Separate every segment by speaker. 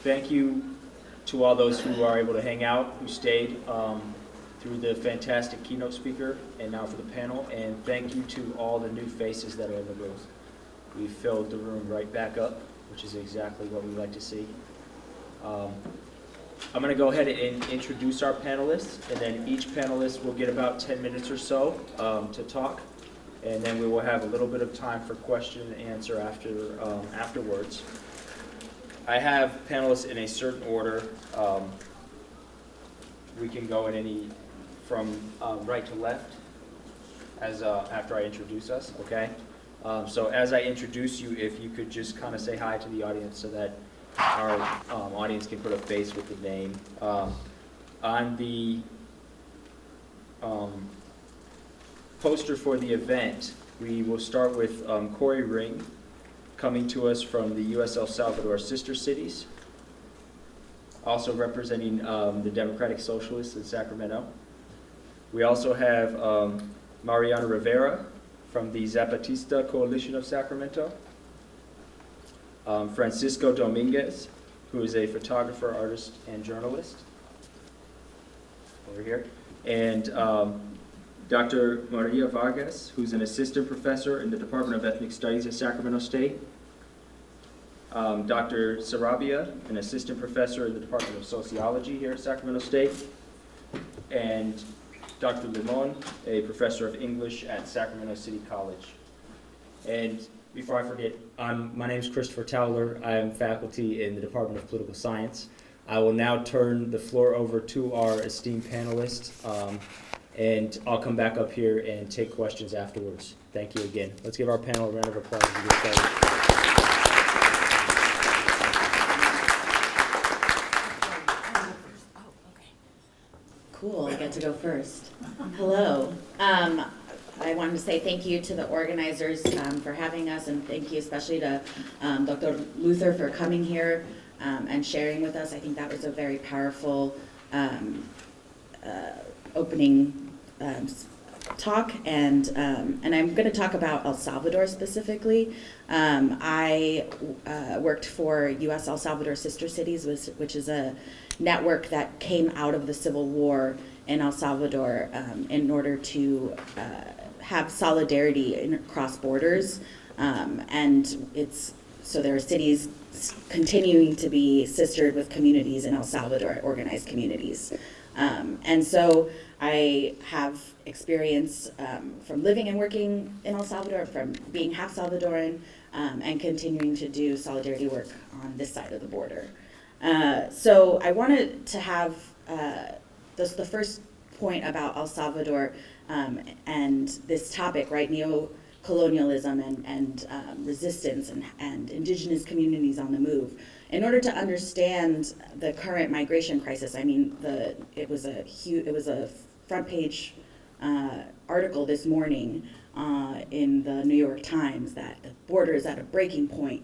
Speaker 1: thank you to all those who are able to hang out, who stayed through the fantastic keynote speaker, and now for the panel. And thank you to all the new faces that are in the booth. We filled the room right back up, which is exactly what we like to see. I'm going to go ahead and introduce our panelists, and then each panelist will get about 10 minutes or so to talk, and then we will have a little bit of time for question and answer afterwards. I have panelists in a certain order. We can go in any from right to left as after I introduce us, okay? So as I introduce you, if you could just kind of say hi to the audience so that our audience can put a face with the name. On the poster for the event, we will start with Corey Ring, coming to us from the U.S. El Salvador sister cities, also representing the Democratic Socialists in Sacramento. We also have Mariana Rivera from the Zapatista Coalition of Sacramento. Francisco Dominguez, who is a photographer, artist, and journalist, over here. And Dr. Maria Vargas, who's an assistant professor in the Department of Ethnic Studies at Sacramento State. Dr. Sarabia, an assistant professor in the Department of Sociology here at Sacramento State. And Dr. Limon, a professor of English at Sacramento City College. And before I forget, my name is Christopher Towler. I am faculty in the Department of Political Science. I will now turn the floor over to our esteemed panelists, and I'll come back up here and take questions afterwards. Thank you again. Let's give our panel a round of applause as we get started.
Speaker 2: Cool, I get to go first. Hello. I wanted to say thank you to the organizers for having us, and thank you especially to Dr. Luther for coming here and sharing with us. I think that was a very powerful opening talk, and I'm going to talk about El Salvador specifically. I worked for U.S. El Salvador Sister Cities, which is a network that came out of the Civil War in El Salvador in order to have solidarity across borders, and so there are cities continuing to be sistered with communities in El Salvador, organized communities. And so I have experience from living and working in El Salvador, from being half Salvadoran, and continuing to do solidarity work on this side of the border. So I wanted to have the first point about El Salvador and this topic, right? Neocolonialism and resistance and indigenous communities on the move. In order to understand the current migration crisis, I mean, it was a front page article this morning in the New York Times that the border is at a breaking point,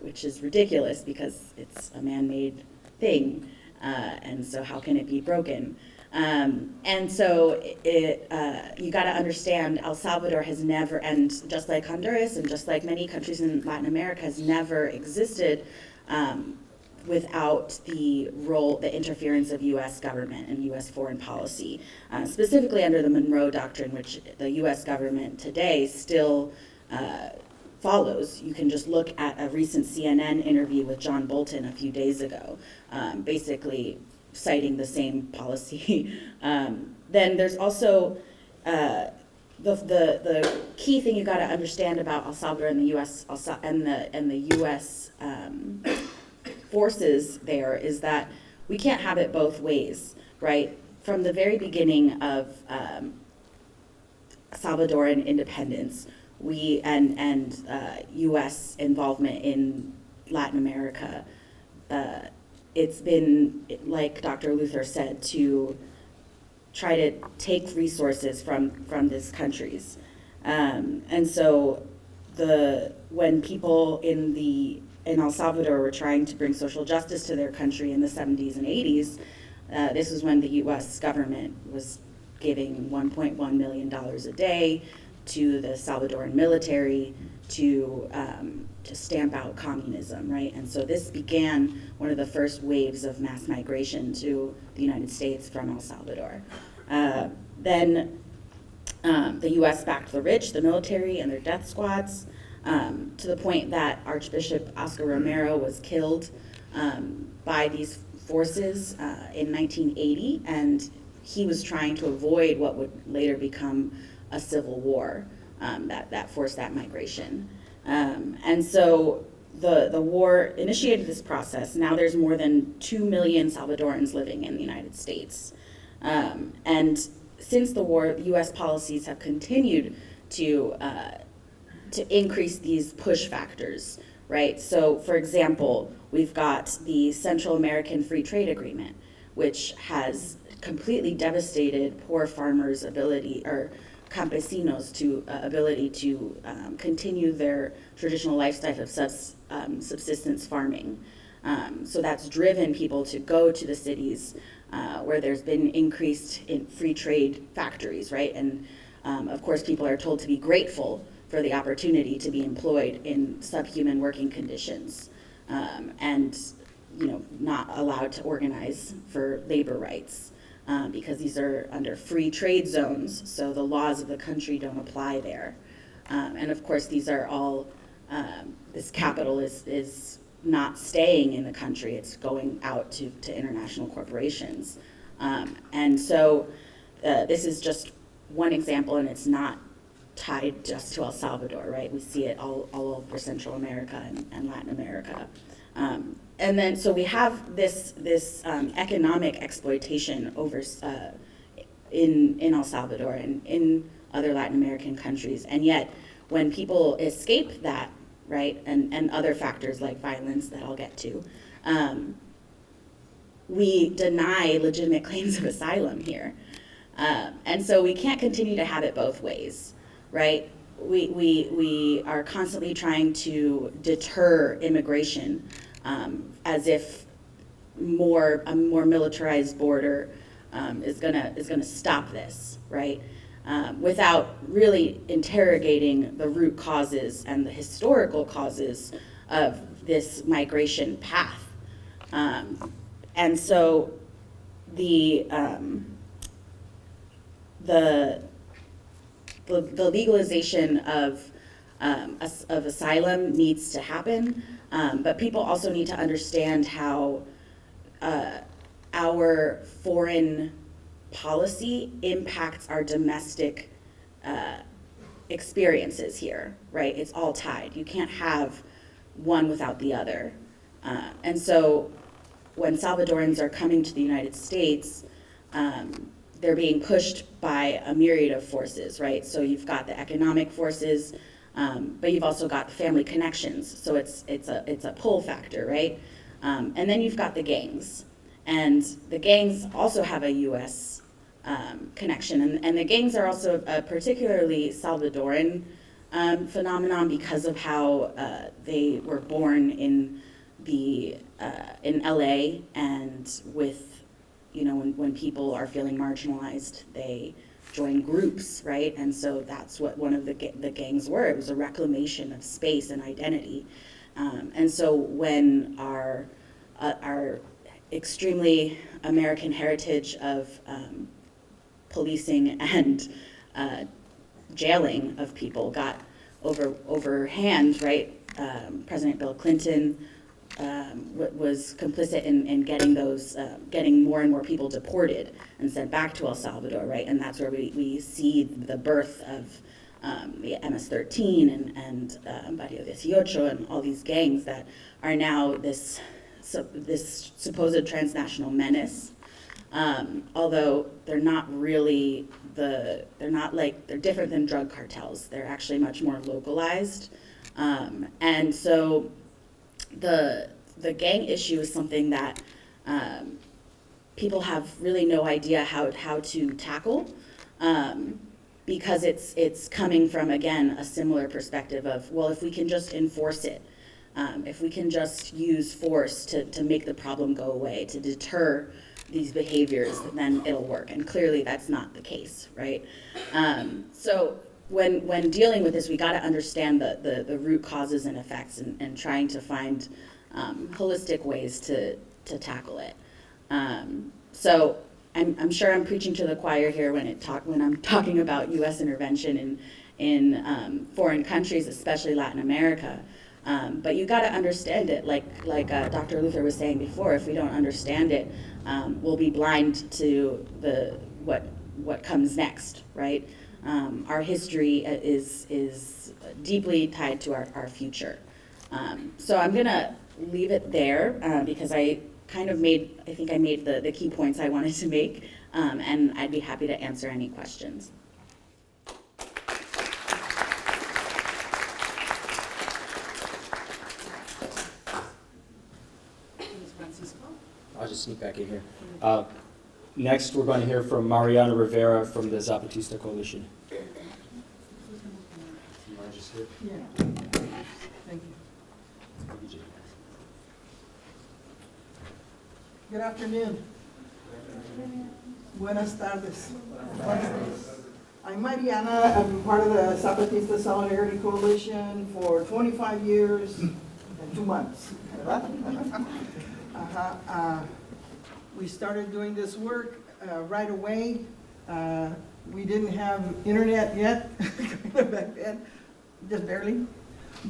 Speaker 2: which is ridiculous because it's a man-made thing, and so how can it be broken? And so you got to understand El Salvador has never, and just like Honduras and just like many countries in Latin America, has never existed without the interference of U.S. government and U.S. foreign policy, specifically under the Monroe Doctrine, which the U.S. government today still follows. You can just look at a recent CNN interview with John Bolton a few days ago, basically citing the same policy. Then there's also the key thing you got to understand about El Salvador and the U.S. and the U.S. Forces there is that we can't have it both ways, right? From the very beginning of Salvadoran independence, we and U.S. involvement in Latin America, it's been, like Dr. Luther said, to try to take resources from these countries. And so when people in El Salvador were trying to bring social justice to their country in the 70s and 80s, this was when the U.S. government was giving $1.1 million a day to the Salvadoran military to stamp out communism, right? And so this began one of the first waves of mass migration to the United States from El Salvador. Then the U.S. backed the rich, the military, and their death squads, to the point that Archbishop Oscar Romero was killed by these forces in 1980, and he was trying to avoid what would later become a civil war that forced that migration. And so the war initiated this process. Now there's more than 2 million Salvadorans living in the United States. And since the war, U.S. policies have continued to increase these push factors, right? So, for example, we've got the Central American Free Trade Agreement, which has completely devastated poor farmers' ability, or campesinos' ability to continue their traditional lifestyle of subsistence farming. So that's driven people to go to the cities where there's been increased in free trade factories, right? And of course, people are told to be grateful for the opportunity to be employed in subhuman working conditions, and not allowed to organize for labor rights, because these are under free trade zones, so the laws of the country don't apply there. And of course, these are all, this capital is not staying in the country, it's going out to international corporations. And so this is just one example, and it's not tied just to El Salvador, right? We see it all over Central America and Latin America. And then, so we have this economic exploitation over in El Salvador and in other Latin American countries. And yet, when people escape that, right, and other factors like violence that I'll get to, we deny legitimate claims of asylum here. And so we can't continue to have it both ways, right? We are constantly trying to deter immigration, as if a more militarized border is gonna stop this, right? Without really interrogating the root causes and the historical causes of this migration path. And so the legalization of asylum needs to happen, but people also need to understand how our foreign policy impacts our domestic experiences here, right? It's all tied. You can't have one without the other. And so when Salvadorans are coming to the United States, they're being pushed by a myriad of forces, right? So you've got the economic forces, but you've also got family connections. So it's a pull factor, right? And then you've got the gangs. And the gangs also have a U.S. Connection. And the gangs are also a particularly Salvadoran phenomenon because of how they were born in LA, and with, when people are feeling marginalized, they join groups, right? And so that's what one of the gangs were. It was a reclamation of space and identity. And so when our extremely American heritage of policing and jailing of people got overhand, right? President Bill Clinton was complicit in getting more and more people deported and sent back to El Salvador, right? And that's where we see the birth of the MS-13 and Barrio 18 and all these gangs that are now this supposed transnational menace. Although they're not really they're different than drug cartels. They're actually much more localized. And so the gang issue is something that people have really no idea how to tackle, because it's coming from, again, a similar perspective of, well, if we can just enforce it, if we can just use force to make the problem go away, to deter these behaviors, then it'll work. And clearly that's not the case, right? So when dealing with this, we got to understand the root causes and effects, and trying to find holistic ways to tackle it. So I'm sure I'm preaching to the choir here when I'm talking about U.S. intervention in foreign countries, especially Latin America. But you got to understand it, like Dr. Luther was saying before. If we don't understand it, we'll be blind to what comes next, right? Our history is deeply tied to our future. So I'm gonna leave it there because I think I made the key points I wanted to make, and I'd be happy to answer any questions.
Speaker 1: I'll just sneak back in here. Next, we're going to hear from Mariana Rivera from the Zapatista Coalition. You want to just hear?
Speaker 3: Yeah. Thank you. Good afternoon. Buenas tardes. I'm Mariana. I'm part of the Zapatista Solidarity Coalition for 25 years and 2 months. We started doing this work right away. We didn't have internet yet back then, just barely.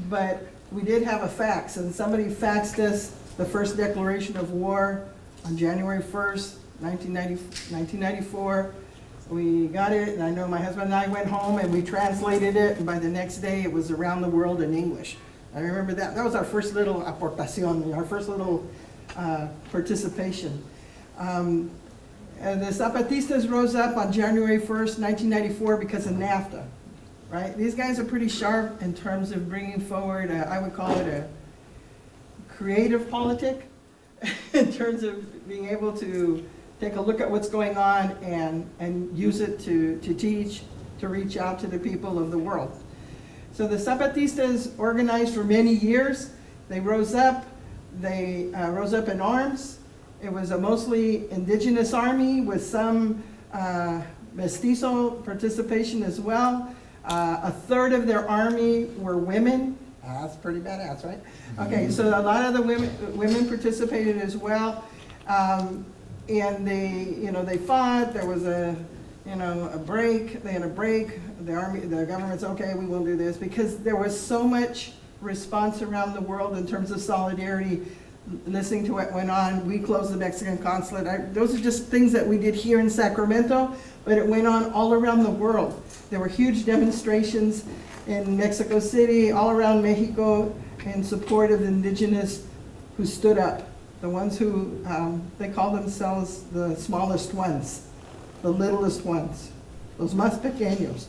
Speaker 3: But we did have a fax, and somebody faxed us the first declaration of war on January 1st, 1994. We got it, and I know my husband and I went home and we translated it, and by the next day it was around the world in English. I remember that. That was our first little aportación, our first little participation. And the Zapatistas rose up on January 1st, 1994 because of NAFTA, right? These guys are pretty sharp in terms of bringing forward, I would call it a creative politic, in terms of being able to take a look at what's going on and use it to teach, to reach out to the people of the world. So the Zapatistas organized for many years. They rose up in arms. It was a mostly indigenous army with some mestizo participation as well. A third of their army were women. That's pretty badass, right? Okay, so a lot of the women participated as well. And they fought. There was a break. They had a break. The government's okay, we won't do this, because there was so much response around the world in terms of solidarity. Listening to what went on, we closed the Mexican consulate. Those are just things that we did here in Sacramento, but it went on all around the world. There were huge demonstrations in Mexico City, all around Mexico, in support of the indigenous who stood up. The ones who, they call themselves the smallest ones, the littlest ones, los más pequeños.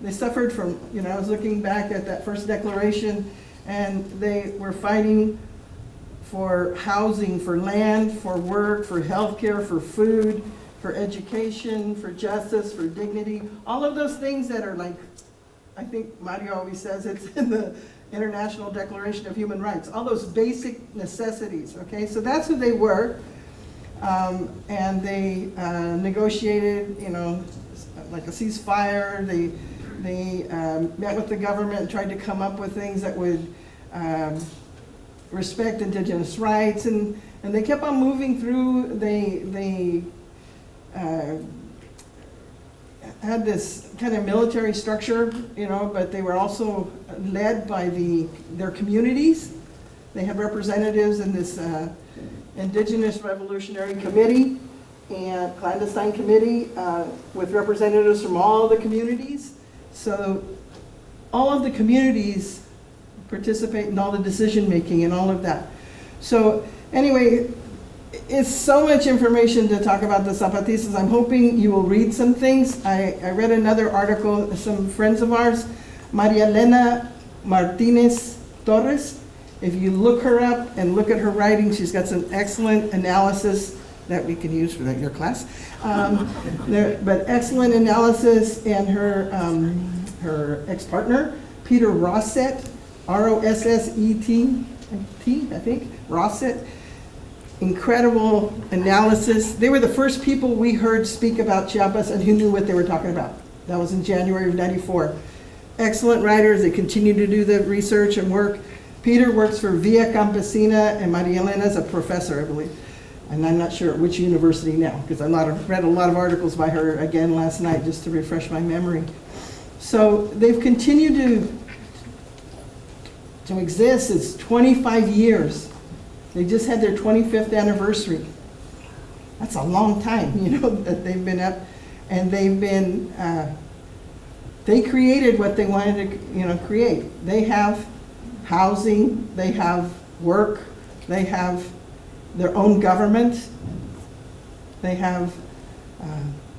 Speaker 3: They suffered from, I was looking back at that first declaration, and they were fighting for housing, for land, for work, for healthcare, for food, for education, for justice, for dignity. All of those things that are like, I think Mario always says it's in the International Declaration of Human Rights. All those basic necessities, okay? So that's who they were. And they negotiated, like a ceasefire. They met with the government and tried to come up with things that would respect indigenous rights, and they kept on moving through. They had this kind of military structure, but they were also led by their communities. They had representatives in this Indigenous Revolutionary Committee and Clandestine Committee with representatives from all the communities. So all of the communities participate in all the decision making and all of that. So anyway, it's so much information to talk about the Zapatistas. I'm hoping you will read some things. I read another article, some friends of ours, Maria Elena Martinez Torres. If you look her up and look at her writing, she's got some excellent analysis that we can use for your class. But excellent analysis, and her ex-partner, Peter Rosset, R-O-S-S-E-T, I think, Rosset. incredible analysis. They were the first people we heard speak about Chiapas and who knew what they were talking about. That was in January of '94. Excellent writers. They continue to do the research and work. Peter works for Via Campesina, and Maria Elena is a professor, I believe. And I'm not sure at which university now, because I read a lot of articles by her again last night just to refresh my memory. So they've continued to exist. It's 25 years. They just had their 25th anniversary. That's a long time, that they've been up. And they've been, they created what they wanted to, create. They have housing, they have work, they have their own government, they have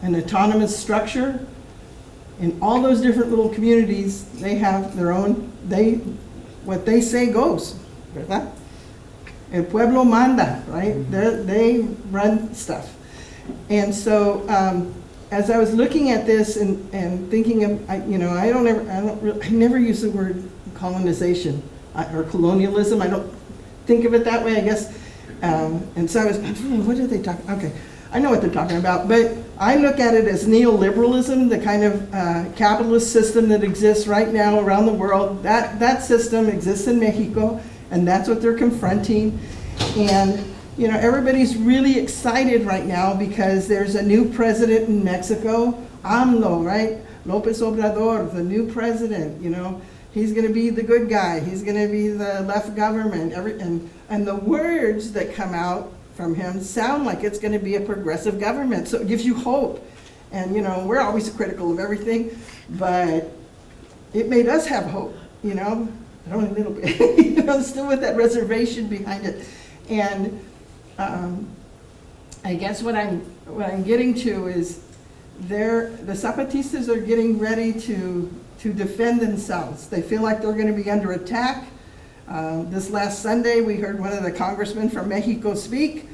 Speaker 3: an autonomous structure. In all those different little communities, they have their own, what they say goes, ¿verdad? El pueblo manda, right? They run stuff. And so, as I was looking at this and thinking of, I never use the word colonization or colonialism. I don't think of it that way, I guess. And so I was, what are they talking? Okay, I know what they're talking about, but I look at it as neoliberalism, the kind of capitalist system that exists right now around the world. That system exists in Mexico, and that's what they're confronting. And everybody's really excited right now because there's a new president in Mexico, AMLO, right? López Obrador, the new president, he's going to be the good guy. He's going to be the left government. And the words that come out from him sound like it's going to be a progressive government. So it gives you hope. And, we're always critical of everything, but it made us have hope, only a little bit, still with that reservation behind it. And I guess what I'm getting to is the Zapatistas are getting ready to defend themselves. They feel like they're going to be under attack. This last Sunday, we heard one of the congressmen from Mexico speak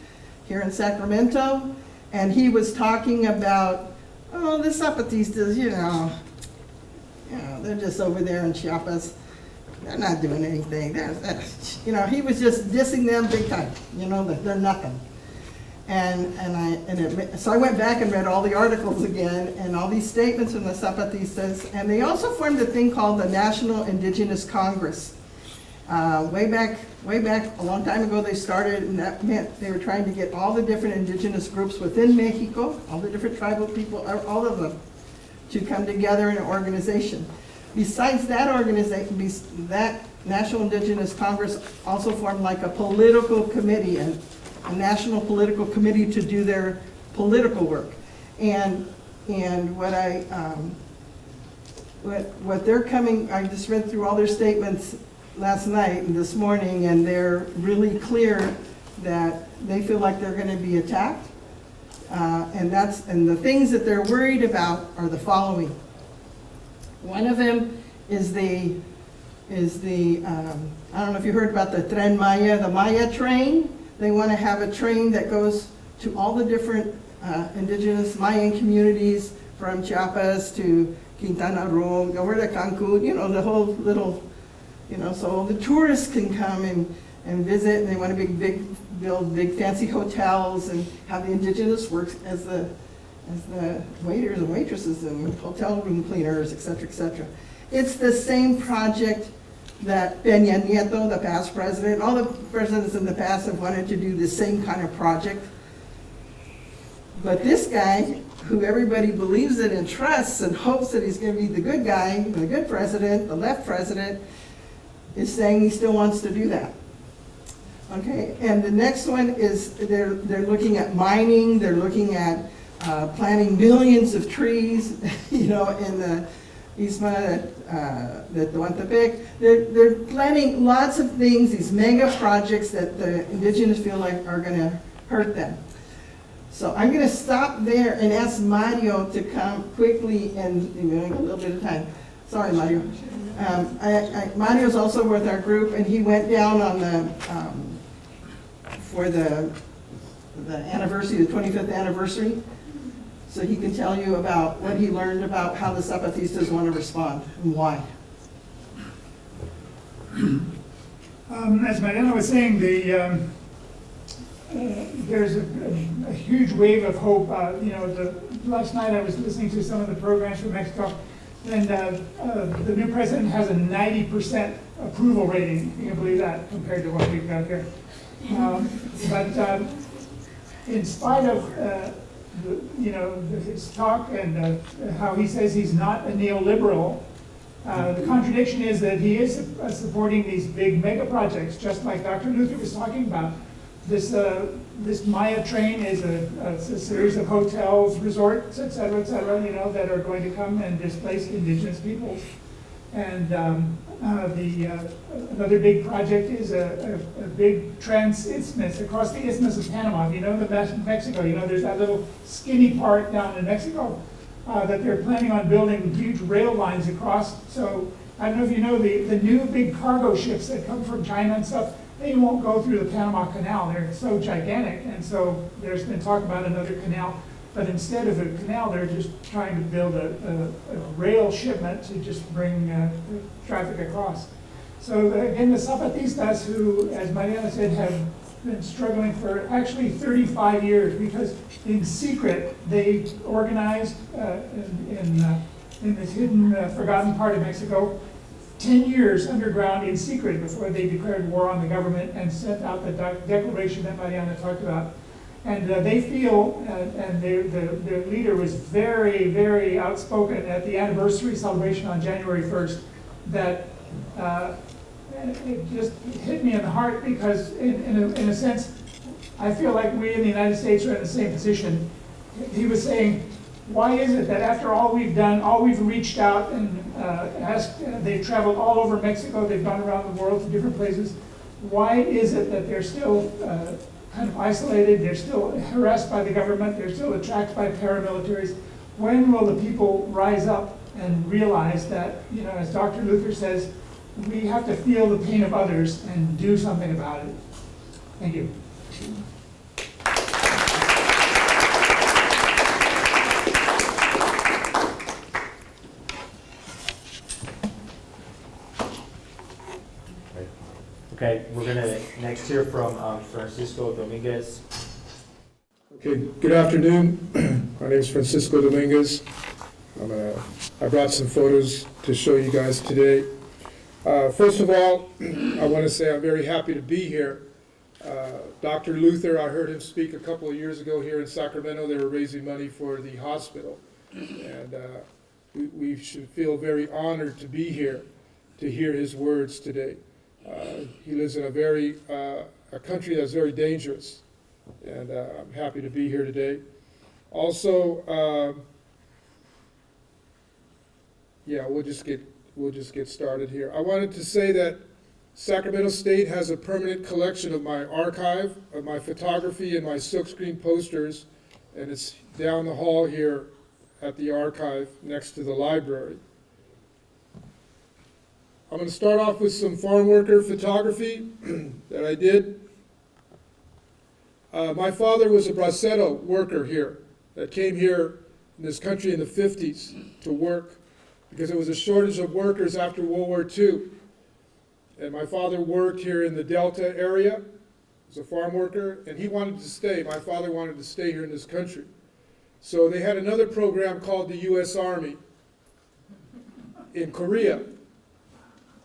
Speaker 3: here in Sacramento, and he was talking about, the Zapatistas, they're just over there in Chiapas. They're not doing anything. He was just dissing them big time. That they're nothing. So I went back and read all the articles again and all these statements from the Zapatistas, and they also formed a thing called the National Indigenous Congress. Way back a long time ago they started, and that meant they were trying to get all the different indigenous groups within Mexico, all the different tribal people, all of them, to come together in an organization. Besides that organization, that National Indigenous Congress also formed like a political committee, a national political committee to do their political work. And what they're coming, I just read through all their statements last night and this morning, and they're really clear that they feel like they're going to be attacked. And the things that they're worried about are the following. One of them is the I don't know if you heard about the Tren Maya, the Maya train. They want to have a train that goes to all the different indigenous Mayan communities from Chiapas to Quintana Roo, over to Cancun, the whole little, so the tourists can come and visit, and they want to build big fancy hotels and have the indigenous work as the waiters and waitresses and hotel room cleaners, et cetera, et cetera. It's the same project that Peña Nieto, the past president, all the presidents in the past have wanted to do the same kind of project. But this guy, who everybody believes in and trusts and hopes that he's going to be the good guy, the good president, the left president, is saying he still wants to do that. Okay, and the next one is they're looking at mining, they're looking at planting millions of trees, in the Istma de Tehuantepec. They're planning lots of things, these mega projects that the indigenous feel like are going to hurt them. So I'm going to stop there and ask Mario to come quickly and a little bit of time. Sorry, Mario. Mario's also with our group, and he went down on the for the anniversary, the 25th anniversary. So he can tell you about what he learned about how the Zapatistas want to respond and why.
Speaker 4: As Mariana was saying, there's a huge wave of hope. Last night I was listening to some of the programs from Mexico, and the new president has a 90% approval rating. You can believe that compared to what we've got here. But in spite of his talk and how he says he's not a neoliberal, the contradiction is that he is supporting these big mega projects, just like Dr. Luther was talking about. This Maya train is a series of hotels, resorts, et cetera, that are going to come and displace indigenous peoples. And another big project is a big trans-isthmus across the Isthmus of Panama. The Mexico, there's that little skinny part down in Mexico that they're planning on building huge rail lines across. So I don't know if you know the new big cargo ships that come from China and stuff, they won't go through the Panama Canal. They're so gigantic. And so there's been talk about another canal. But instead of a canal, they're just trying to build a rail shipment to just bring traffic across. So again, the Zapatistas, who, as Mariana said, have been struggling for actually 35 years, because in secret they organized in this hidden, forgotten part of Mexico, 10 years underground in secret before they declared war on the government and sent out the declaration that Mariana talked about. And they feel, and their leader was very, very outspoken at the anniversary celebration on January 1st, that it just hit me in the heart, because in a sense, I feel like we in the United States are in the same position. He was saying, why is it that after all we've done, all we've reached out and asked, they've traveled all over Mexico, they've gone around the world to different places, why is it that they're still kind of isolated, they're still harassed by the government, they're still attacked by paramilitaries? When will the people rise up and realize that, as Dr. Luther says, we have to feel the pain of others and do something about it? Thank you.
Speaker 1: Okay, we're gonna next hear from Francisco Dominguez.
Speaker 5: Okay, good afternoon. My name is Francisco Dominguez. I brought some photos to show you guys today. First of all, I want to say I'm very happy to be here. Dr. Luther, I heard him speak a couple of years ago here in Sacramento. They were raising money for the hospital. And we should feel very honored to be here to hear his words today. He lives in a country that's very dangerous, and I'm happy to be here today. Also, we'll just get started here. I wanted to say that Sacramento State has a permanent collection of my archive, of my photography, and my silkscreen posters, and it's down the hall here at the archive next to the library. I'm going to start off with some farm worker photography that I did. My father was a bracero worker here that came here in this country in the 50s to work because there was a shortage of workers after World War II. And my father worked here in the Delta area as a farm worker, and he wanted to stay. My father wanted to stay here in this country. So they had another program called the U.S. Army in Korea.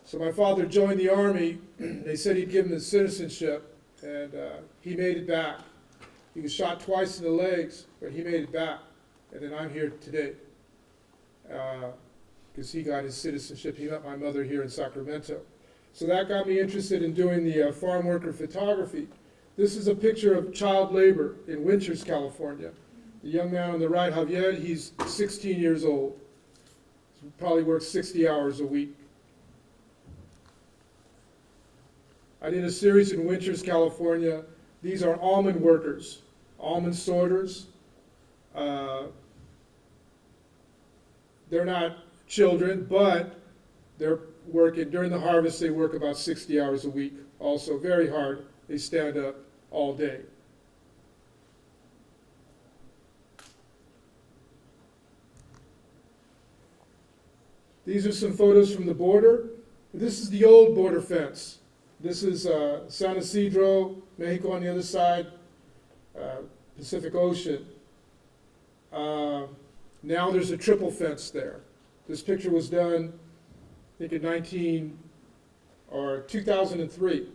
Speaker 5: So my father joined the Army. They said he'd give him the citizenship, and he made it back. He was shot twice in the legs, but he made it back. And then I'm here today because he got his citizenship. He met my mother here in Sacramento. So that got me interested in doing the farm worker photography. This is a picture of child labor in Winters, California. The young man on the right, Javier, he's 16 years old. He probably works 60 hours a week. I did a series in Winters, California. These are almond workers, almond sorters. They're not children, but they're working, during the harvest, they work about 60 hours a week. Also very hard. They stand up all day. These are some photos from the border. This is the old border fence. This is San Isidro, Mexico on the other side, Pacific Ocean. Now there's a triple fence there. This picture was done, I think, in 2003.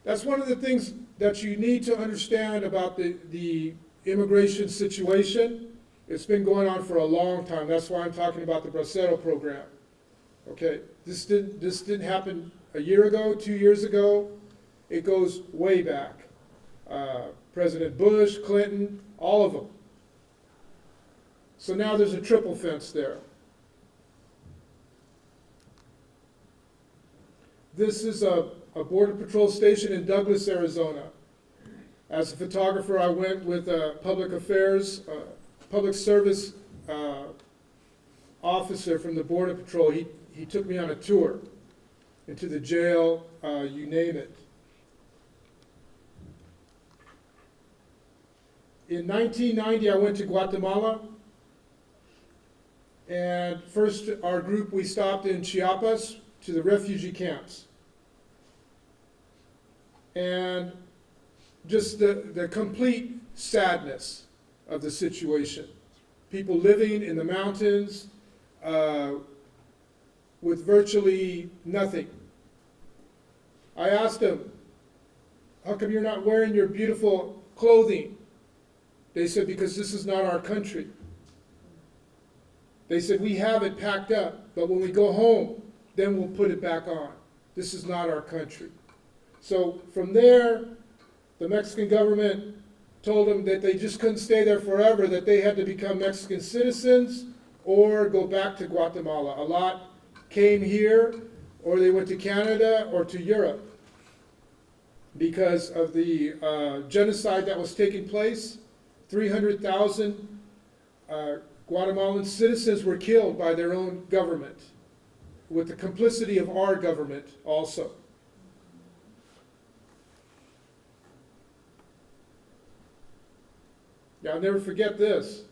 Speaker 5: That's one of the things that you need to understand about the immigration situation. It's been going on for a long time. That's why I'm talking about the Bracero program. Okay, this didn't happen a year ago, 2 years ago. It goes way back. President Bush, Clinton, all of them. So now there's a triple fence there. This is a Border Patrol station in Douglas, Arizona. As a photographer, I went with a public affairs, public service officer from the Border Patrol. He took me on a tour into the jail, you name it. In 1990, I went to Guatemala. And first, our group, we stopped in Chiapas to the refugee camps. And just the complete sadness of the situation. People living in the mountains with virtually nothing. I asked them, how come you're not wearing your beautiful clothing? They said, because this is not our country. They said, we have it packed up, but when we go home, then we'll put it back on. This is not our country. So from there, the Mexican government told them that they just couldn't stay there forever, that they had to become Mexican citizens or go back to Guatemala. A lot came here, or they went to Canada or to Europe because of the genocide that was taking place. 300,000 Guatemalan citizens were killed by their own government, with the complicity of our government also. Yeah, I'll never forget this.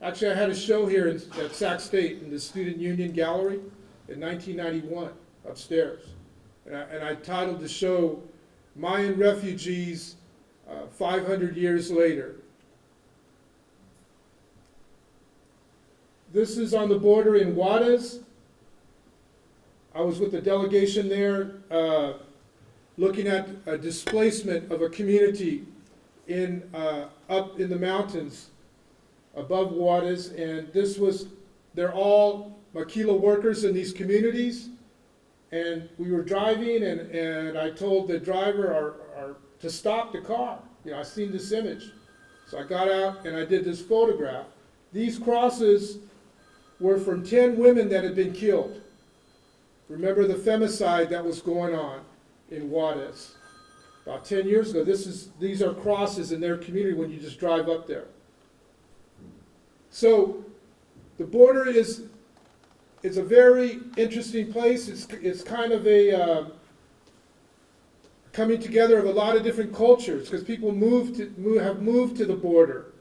Speaker 5: Actually, I had a show here at Sac State in the Student Union Gallery in 1991, upstairs. And I titled the show, Mayan Refugees 500 Years Later. This is on the border in Juarez. I was with the delegation there looking at a displacement of a community up in the mountains above Juarez, and they're all maquila workers in these communities, and we were driving, and I told the driver to stop the car. You know, I seen this image. So I got out and I did this photograph. These crosses were from 10 women that had been killed. Remember the femicide that was going on in Juarez about 10 years ago. These are crosses in their community when you just drive up there. So the border is a very interesting place. It's kind of a coming together of a lot of different cultures, because people have moved to the border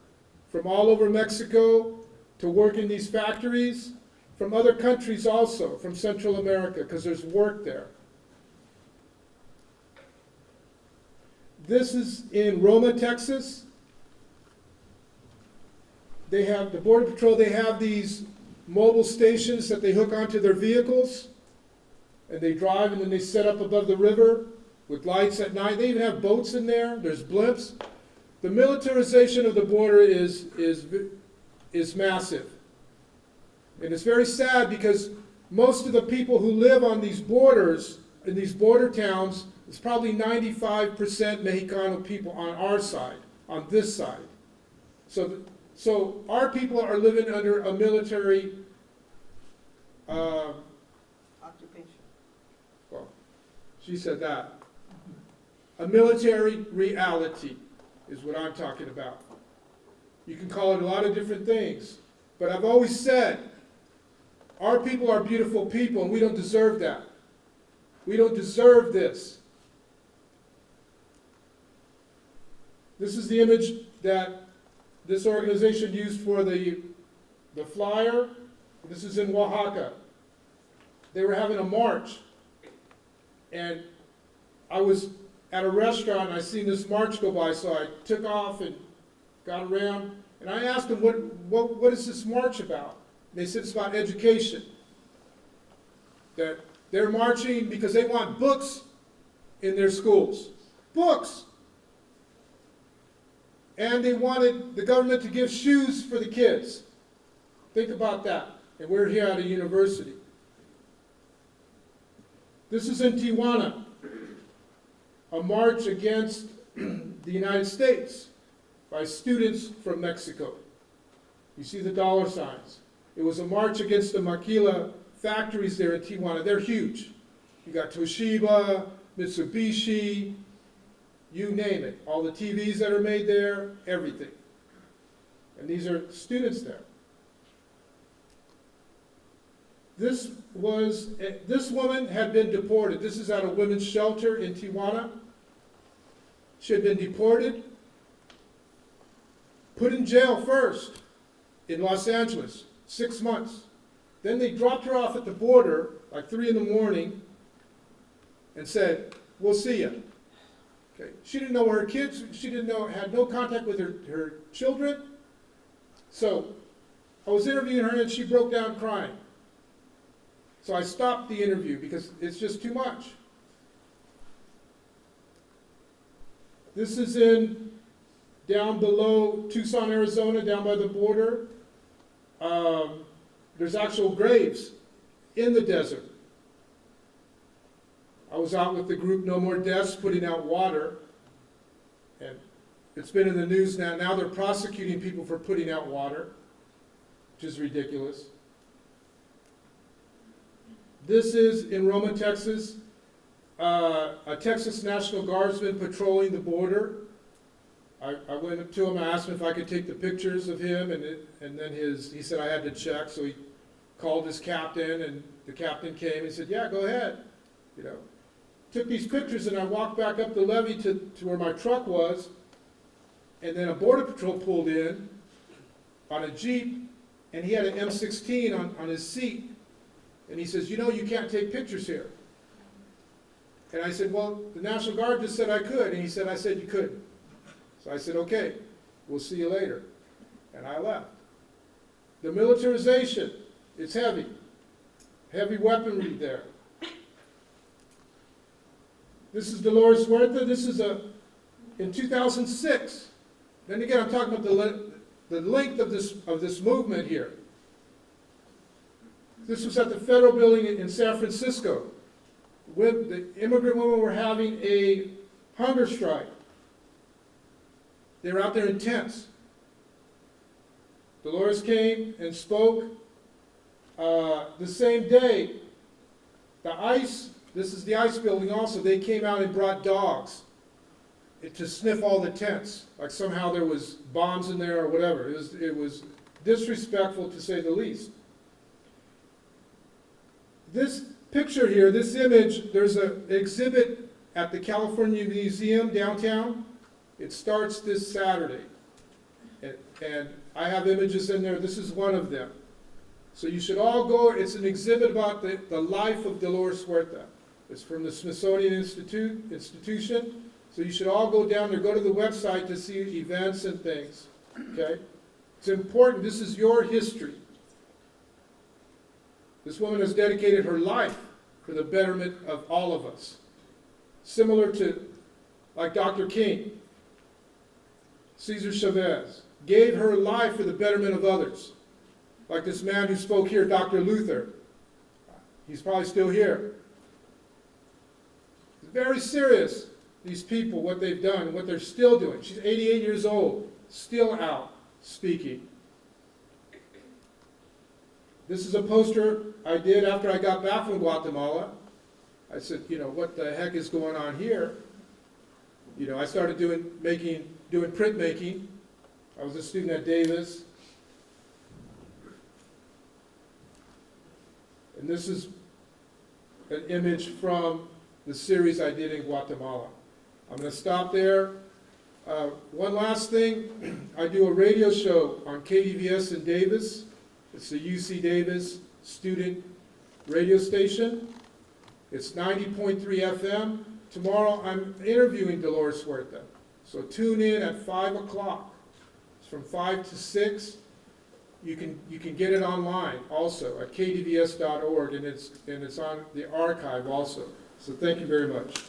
Speaker 5: from all over Mexico to work in these factories, from other countries also, from Central America, because there's work there. This is in Roma, Texas. They have, the Border Patrol, they have these mobile stations that they hook onto their vehicles, and they drive, and then they set up above the river with lights at night. They even have boats in there. There's blimps. The militarization of the border is massive. And it's very sad because most of the people who live on these borders, in these border towns, it's probably 95% Mexicano people on our side, on this side. So our people are living under a military
Speaker 3: Occupation.
Speaker 5: well, she said that. A military reality is what I'm talking about. You can call it a lot of different things, but I've always said, our people are beautiful people, and we don't deserve that. We don't deserve this. This is the image that this organization used for the flyer. This is in Oaxaca. They were having a march, and I was at a restaurant and I seen this march go by, so I took off and got around, and I asked them, what is this march about? And they said it's about education. That they're marching because they want books in their schools. Books! And they wanted the government to give shoes for the kids. Think about that. And we're here at a university. This is in Tijuana, a march against the United States by students from Mexico. You see the dollar signs. It was a march against the maquila factories there in Tijuana. They're huge. You got Toshiba, Mitsubishi, you name it. All the TVs that are made there, everything. And these are students there. This woman had been deported. This is at a women's shelter in Tijuana. She had been deported, put in jail first in Los Angeles, 6 months. Then they dropped her off at the border, like 3 in the morning, and said, we'll see you. Okay. She didn't know her kids, she didn't know, had no contact with her children. So I was interviewing her and she broke down crying. So I stopped the interview because it's just too much. This is down below Tucson, Arizona, down by the border. There's actual graves in the desert. I was out with the group No More Deaths putting out water. And it's been in the news now. Now they're prosecuting people for putting out water, which is ridiculous. This is in Roma, Texas. A Texas National Guardsman patrolling the border. I went up to him, I asked him if I could take the pictures of him, and then he said I had to check, so he called his captain, and the captain came and said, yeah, go ahead. You know, took these pictures, and I walked back up the levee to where my truck was, and then a border patrol pulled in on a Jeep, and he had an M16 on his seat, and he says, you know, you can't take pictures here. And I said, well, the National Guard just said I could, and he said, I said you could. So I said, okay, we'll see you later. And I left. The militarization, it's heavy. Heavy weaponry there. This is Dolores Huerta. This is in 2006. Then again, I'm talking about the length of this movement here. This was at the federal building in San Francisco. The immigrant women were having a hunger strike. They were out there in tents. Dolores came and spoke. The same day, this is the ICE building also, they came out and brought dogs to sniff all the tents. Like somehow there was bombs in there or whatever. It was disrespectful to say the least. This picture here, this image, there's an exhibit at the California Museum downtown. It starts this Saturday. And I have images in there. This is one of them. So you should all go. It's an exhibit about the life of Dolores Huerta. It's from the Smithsonian Institution. So you should all go down there, go to the website to see events and things. Okay? It's important. This is your history. This woman has dedicated her life for the betterment of all of us. Similar to, like Dr. King, Cesar Chavez, gave her life for the betterment of others. Like this man who spoke here, Dr. Luther. He's probably still here. It's very serious, these people, what they've done, what they're still doing. She's 88 years old, still out speaking. This is a poster I did after I got back from Guatemala. I said, you know, what the heck is going on here? You know, I started doing printmaking. I was a student at Davis. And this is an image from the series I did in Guatemala. I'm going to stop there. One last thing. I do a radio show on KDVS in Davis. It's the UC Davis student radio station. It's 90.3 FM tomorrow I'm interviewing Dolores Huerta. So tune in at 5 o'clock. It's from 5 to 6. You can get it online also at kdvs.org, and it's on the archive also. So thank you very much.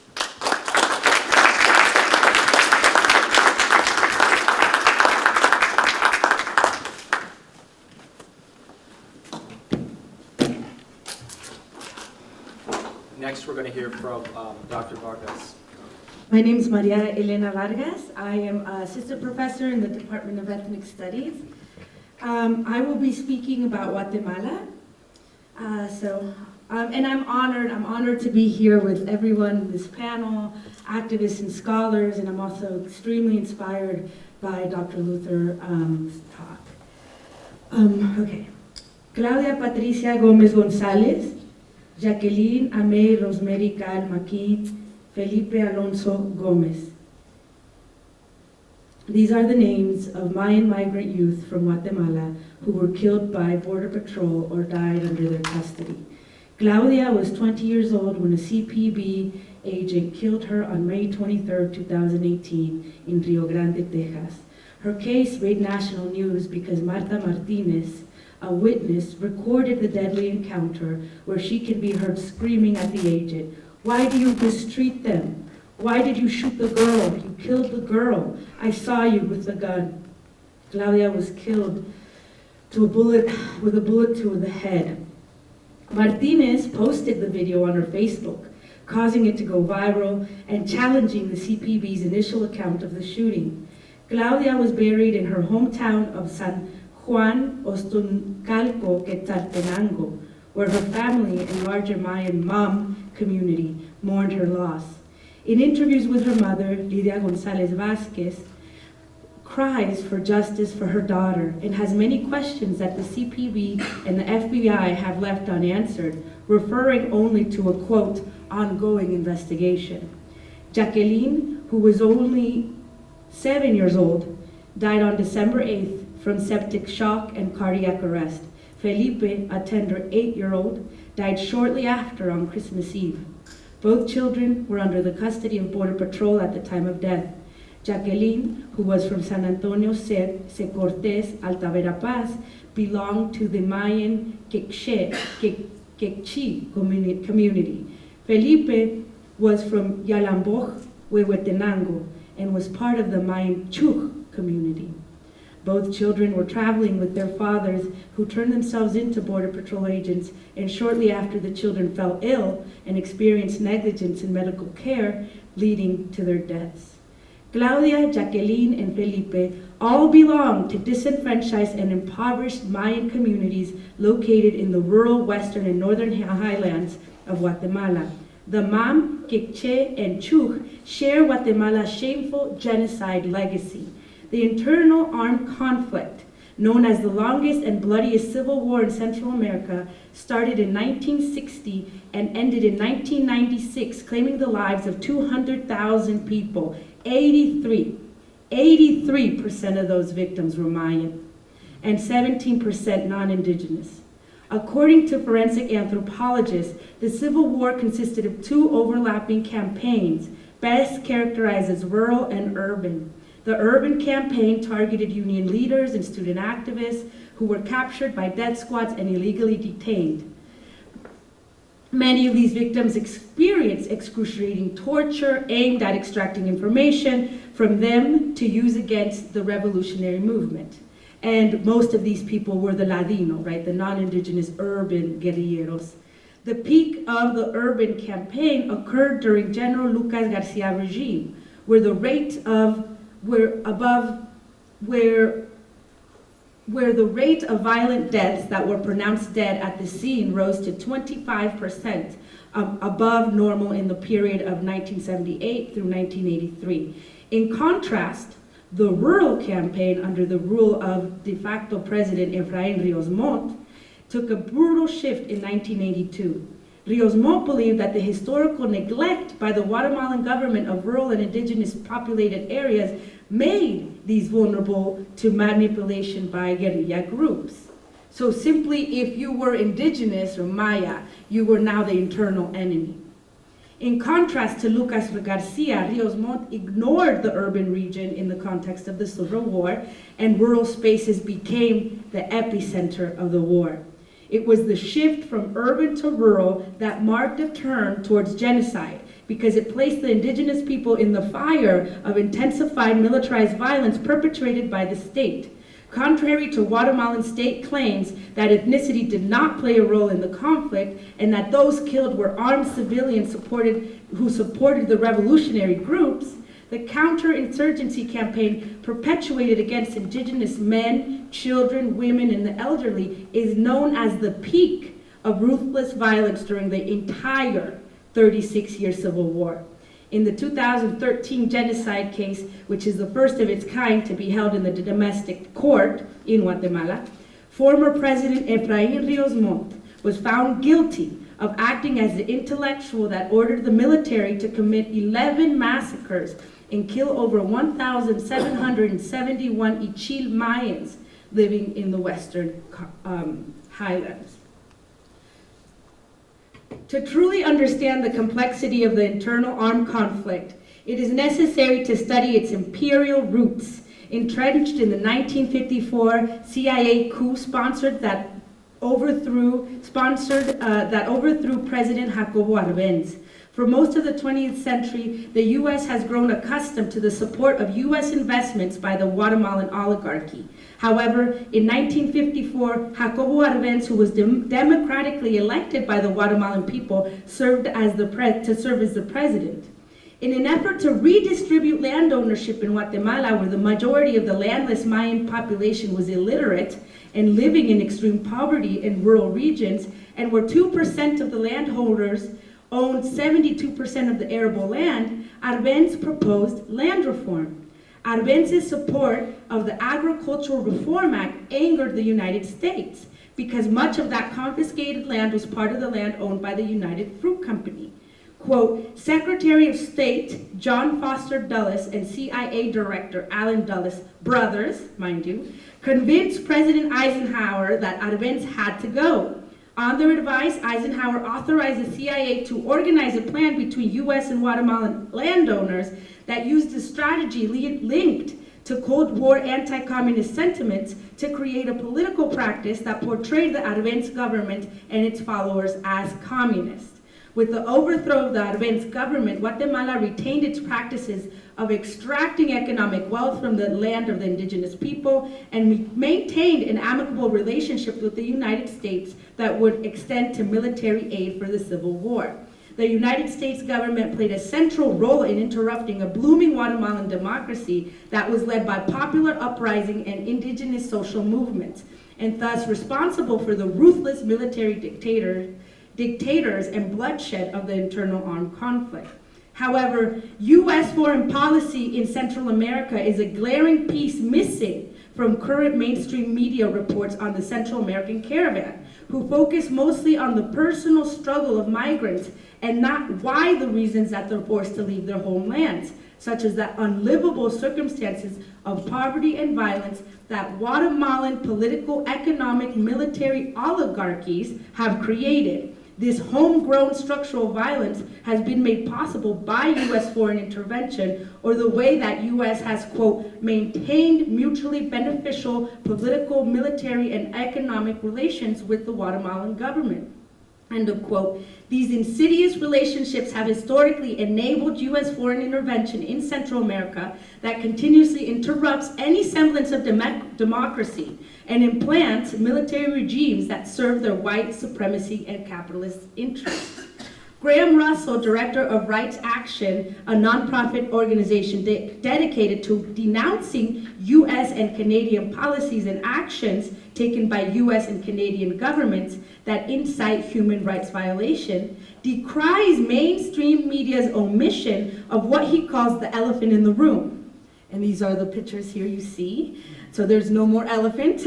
Speaker 1: Next, we're going to hear from Dr. Vargas.
Speaker 6: My name is Maria Elena Vargas. I am an assistant professor in the Department of Ethnic Studies. I will be speaking about Guatemala. And I'm honored to be here with everyone, this panel, activists and scholars, and I'm also extremely inspired by Dr. Luther's talk. Okay. Claudia Patricia Gómez González, Jacqueline Amey Rosemary Cal Maquis, Felipe Alonso Gómez. These are the names of Mayan migrant youth from Guatemala who were killed by Border Patrol or died under their custody. Claudia was 20 years old when a CPB agent killed her on May 23, 2018 in Rio Grande, Texas. Her case made national news because Marta Martinez, a witness, recorded the deadly encounter where she can be heard screaming at the agent, "Why do you mistreat them? Why did you shoot the girl? You killed the girl. I saw you with the gun." Claudia was killed with a bullet to the head. Martinez posted the video on her Facebook, causing it to go viral and challenging the CPB's initial account of the shooting. Claudia was buried in her hometown of San Juan Ostuncalco, Quetzaltenango, where her family and larger Mayan Mam community mourned her loss. In interviews with her mother, Lidia González Vázquez cries for justice for her daughter and has many questions that the CPB and the FBI have left unanswered, referring only to a, quote, ongoing investigation. Jacqueline, who was only 7 years old, died on December 8th from septic shock and cardiac arrest. Felipe, a tender 8-year-old, died shortly after on Christmas Eve. Both children were under the custody of Border Patrol at the time of death. Jacqueline, who was from San Antonio Se Cortés, Alta Verapaz, belonged to the Mayan Quechí community. Felipe was from Yalamboch, Huehuetenango, and was part of the Mayan Chuj community. Both children were traveling with their fathers, who turned themselves into Border Patrol agents, and shortly after the children fell ill and experienced negligence in medical care, leading to their deaths. Claudia, Jacqueline, and Felipe all belong to disenfranchised and impoverished Mayan communities located in the rural western and northern highlands of Guatemala. The Mam, Quechí, and Chuj share Guatemala's shameful genocide legacy. The internal armed conflict, known as the longest and bloodiest civil war in Central America, started in 1960 and ended in 1996, claiming the lives of 200,000 people. 83% of those victims were Mayan, and 17% non-indigenous. According to forensic anthropologists, the Civil War consisted of 2 overlapping campaigns, best characterized as rural and urban. The urban campaign targeted union leaders and student activists who were captured by death squads and illegally detained. Many of these victims experienced excruciating torture aimed at extracting information from them to use against the revolutionary movement. And most of these people were the Ladino, right, the non-indigenous urban guerrilleros. The peak of the urban campaign occurred during General Lucas Garcia regime, where the rate of violent deaths that were pronounced dead at the scene rose to 25% above normal in the period of 1978 through 1983. In contrast, the rural campaign under the rule of de facto President Efraín Ríos Montt took a brutal shift in 1982. Ríos Montt believed that the historical neglect by the Guatemalan government of rural and indigenous populated areas made these vulnerable to manipulation by guerrilla groups. So simply, if you were indigenous or Maya, you were now the internal enemy. In contrast to Lucas Garcia, Ríos Montt ignored the urban region in the context of the Civil War, and rural spaces became the epicenter of the war. It was the shift from urban to rural that marked a turn towards genocide, because it placed the indigenous people in the fire of intensified militarized violence perpetrated by the state. Contrary to Guatemalan state claims that ethnicity did not play a role in the conflict and that those killed were armed civilians who supported the revolutionary groups, the counterinsurgency campaign perpetuated against indigenous men, children, women, and the elderly is known as the peak of ruthless violence during the entire 36-year Civil War. In the 2013 genocide case, which is the first of its kind to be held in the domestic court in Guatemala, former President Efraín Ríos Montt was found guilty of acting as the intellectual that ordered the military to commit 11 massacres and kill over 1,771 Ichil Mayans living in the western highlands. To truly understand the complexity of the internal armed conflict, it is necessary to study its imperial roots, entrenched in the 1954 CIA coup that overthrew President Jacobo Arbenz. For most of the 20th century, the U.S. has grown accustomed to the support of U.S. investments by the Guatemalan oligarchy. However, in 1954, Jacobo Arbenz, who was democratically elected by the Guatemalan people, served as the president. In an effort to redistribute land ownership in Guatemala, where the majority of the landless Mayan population was illiterate and living in extreme poverty in rural regions, and where 2% of the landholders owned 72% of the arable land, Arbenz proposed land reform. Arbenz's support of the Agricultural Reform Act angered the United States because much of that confiscated land was part of the land owned by the United Fruit Company. Quote, Secretary of State John Foster Dulles and CIA Director Allen Dulles, brothers, mind you, convinced President Eisenhower that Arbenz had to go. On their advice, Eisenhower authorized the CIA to organize a plan between U.S. and Guatemalan landowners that used a strategy linked to Cold War anti-communist sentiments to create a political practice that portrayed the Arbenz government and its followers as communist. With the overthrow of the Arbenz government, Guatemala retained its practices of extracting economic wealth from the land of the indigenous people and maintained an amicable relationship with the United States that would extend to military aid for the Civil War. The United States government played a central role in interrupting a blooming Guatemalan democracy that was led by popular uprising and indigenous social movements, and thus responsible for the ruthless military dictators and bloodshed of the internal armed conflict. However, U.S. foreign policy in Central America is a glaring piece missing from current mainstream media reports on the Central American caravan, who focus mostly on the personal struggle of migrants and not why the reasons that they're forced to leave their homelands, such as the unlivable circumstances of poverty and violence that Guatemalan political, economic, military oligarchies have created. This homegrown structural violence has been made possible by U.S. foreign intervention, or the way that U.S. has, quote, maintained mutually beneficial political, military, and economic relations with the Guatemalan government. End of quote. These insidious relationships have historically enabled U.S. foreign intervention in Central America that continuously interrupts any semblance of democracy and implants military regimes that serve their white supremacy and capitalist interests. Graham Russell, director of Rights Action, a nonprofit organization dedicated to denouncing U.S. and Canadian policies and actions taken by U.S. and Canadian governments that incite human rights violation, decries mainstream media's omission of what he calls the elephant in the room. And these are the pictures here you see. So there's no more elephant.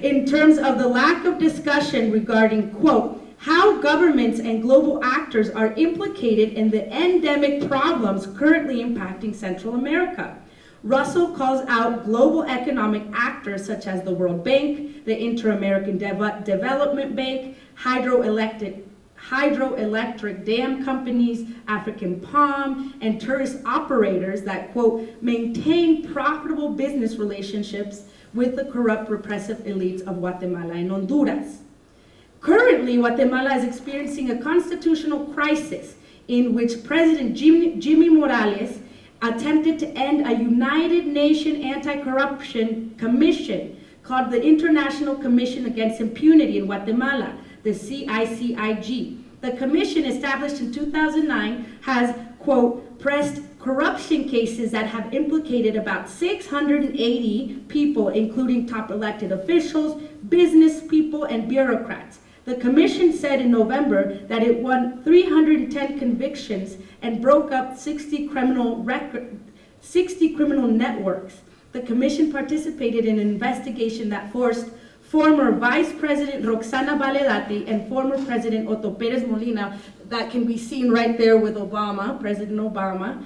Speaker 6: In terms of the lack of discussion regarding, quote, how governments and global actors are implicated in the endemic problems currently impacting Central America. Russell calls out global economic actors such as the World Bank, the Inter-American Development Bank, hydroelectric hydroelectric dam companies, African palm, and tourist operators that, quote, maintain profitable business relationships with the corrupt repressive elites of Guatemala and Honduras. Currently, Guatemala is experiencing a constitutional crisis in which President Jimmy Morales attempted to end a United Nations Anti-Corruption Commission called the International Commission Against Impunity in Guatemala, the CICIG. The commission, established in 2009, has, quote, pressed corruption cases that have implicated about 680 people, including top elected officials, business people, and bureaucrats. The commission said in November that it won 310 convictions and broke up 60 criminal networks. The commission participated in an investigation that forced former Vice President Roxana Valedati and former President Otto Perez Molina, that can be seen right there with Obama, President Obama,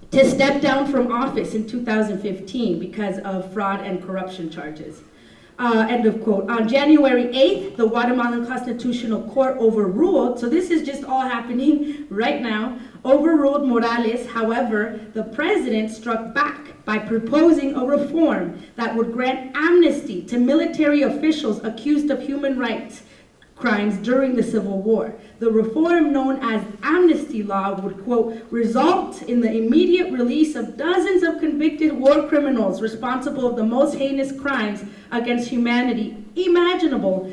Speaker 6: to step down from office in 2015 because of fraud and corruption charges. End of quote. On January 8th, the Guatemalan Constitutional Court overruled, so this is just all happening right now, overruled Morales. However, the president struck back by proposing a reform that would grant amnesty to military officials accused of human rights crimes during the Civil War. The reform, known as amnesty law, would, quote, result in the immediate release of dozens of convicted war criminals responsible of the most heinous crimes against humanity unimaginable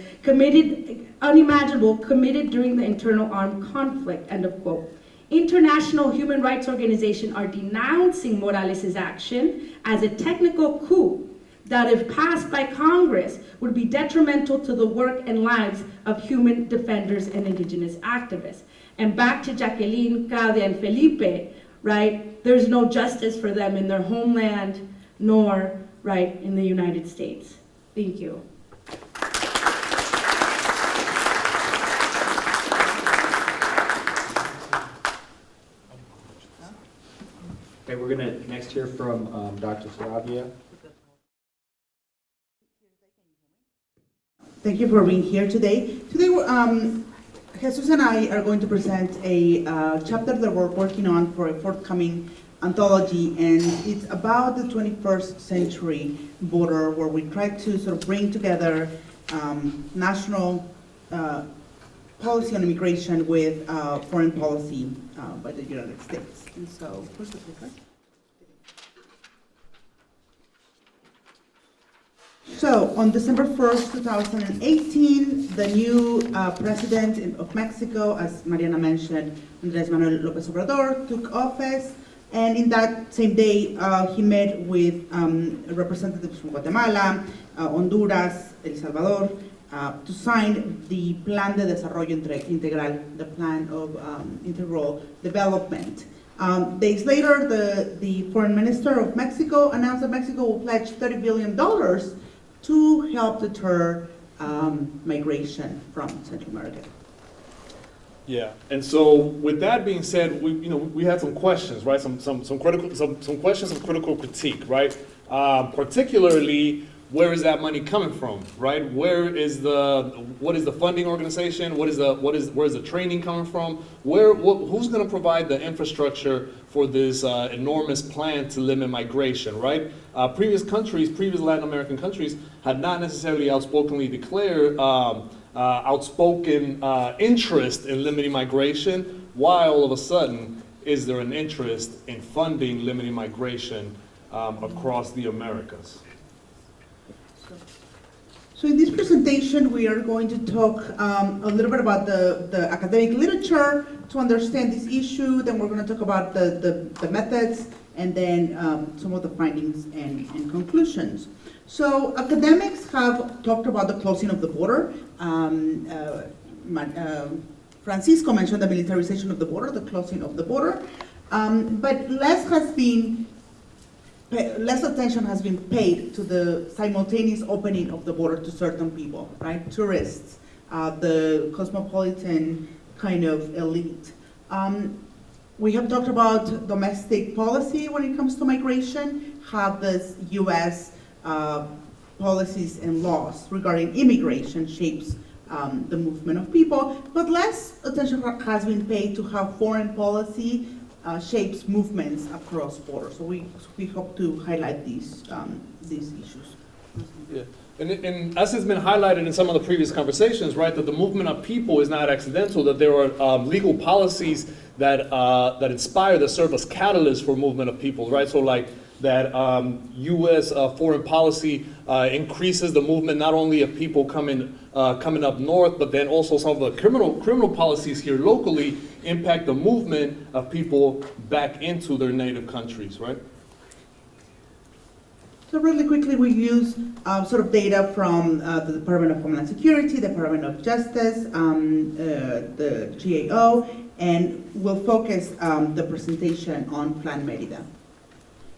Speaker 6: committed during the internal armed conflict, end of quote. International human rights organizations are denouncing Morales' action as a technical coup that, if passed by Congress, would be detrimental to the work and lives of human defenders and indigenous activists. And back to Jacqueline, Claudia, and Felipe, right? There's no justice for them in their homeland, nor, right, in the United States. Thank you.
Speaker 1: Okay, we're gonna next hear from Dr. Saravia.
Speaker 7: Thank you for being here today. Today, Jesus and I are going to present a chapter that we're working on for a forthcoming anthology, and it's about the 21st century border, where we try to sort of bring together national policy on immigration with foreign policy by the United States. And so, first the paper. So, on December 1st, 2018, the new president of Mexico, as Mariana mentioned, Andrés Manuel López Obrador, took office, and in that same day, he met with representatives from Guatemala, Honduras, El Salvador, to sign the Plan de Desarrollo Integral, the plan of integral development. Days later, the foreign minister of Mexico announced that Mexico will pledge $30 billion to help deter migration from Central America.
Speaker 8: Yeah, and so with that being said, we had some questions, right? Some questions of critical critique, right? Particularly, where is that money coming from, right? What is the funding organization? Where's the training coming from? Who's going to provide the infrastructure for this enormous plan to limit migration, right? Previous Latin American countries had not necessarily outspokenly declared outspoken interest in limiting migration. Why all of a sudden is there an interest in funding limiting migration across the Americas?
Speaker 7: So in this presentation, we are going to talk a little bit about the academic literature to understand this issue. Then we're going to talk about the methods, and then some of the findings and conclusions. So academics have talked about the closing of the border. Francisco mentioned the militarization of the border, the closing of the border, but less attention has been paid to the simultaneous opening of the border to certain people, right? Tourists, the cosmopolitan kind of elite. We have talked about domestic policy when it comes to migration, how the U.S. Policies and laws regarding immigration shapes the movement of people, but less attention has been paid to how foreign policy shapes movements across borders. So we hope to highlight these issues.
Speaker 8: Yeah. And as has been highlighted in some of the previous conversations, right, that the movement of people is not accidental, that there are legal policies that inspire, that serve as catalysts for movement of people, right? So like that U.S. Foreign policy increases the movement not only of people coming up north, but then also some of the criminal policies here locally impact the movement of people back into their native countries, right?
Speaker 7: So really quickly, we use sort of data from the Department of Homeland Security, the Department of Justice, the GAO, and we'll focus the presentation on Plan Merida.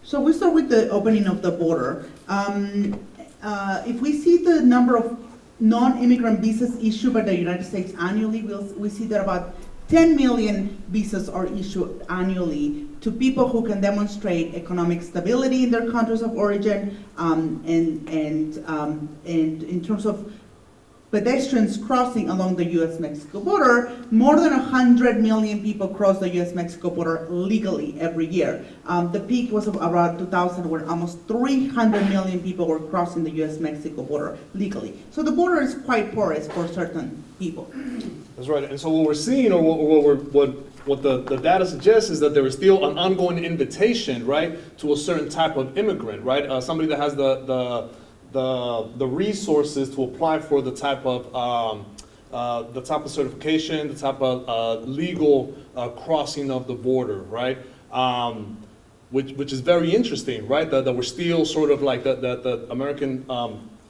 Speaker 7: So we start with the opening of the border. If we see the number of non-immigrant visas issued by the United States annually, we see that about 10 million visas are issued annually to people who can demonstrate economic stability in their countries of origin, and in terms of pedestrians crossing along the U.S.-Mexico border, more than 100 million people cross the U.S.-Mexico border legally every year. The peak was around 2000, where almost 300 million people were crossing the U.S.-Mexico border legally. So the border is quite porous for certain people.
Speaker 8: That's right. And so what we're seeing, or what the data suggests, is that there is still an ongoing invitation, right, to a certain type of immigrant, right? Somebody that has the resources to apply for the type of certification, the type of legal crossing of the border, right? Which is very interesting, right? That we're still sort of like the American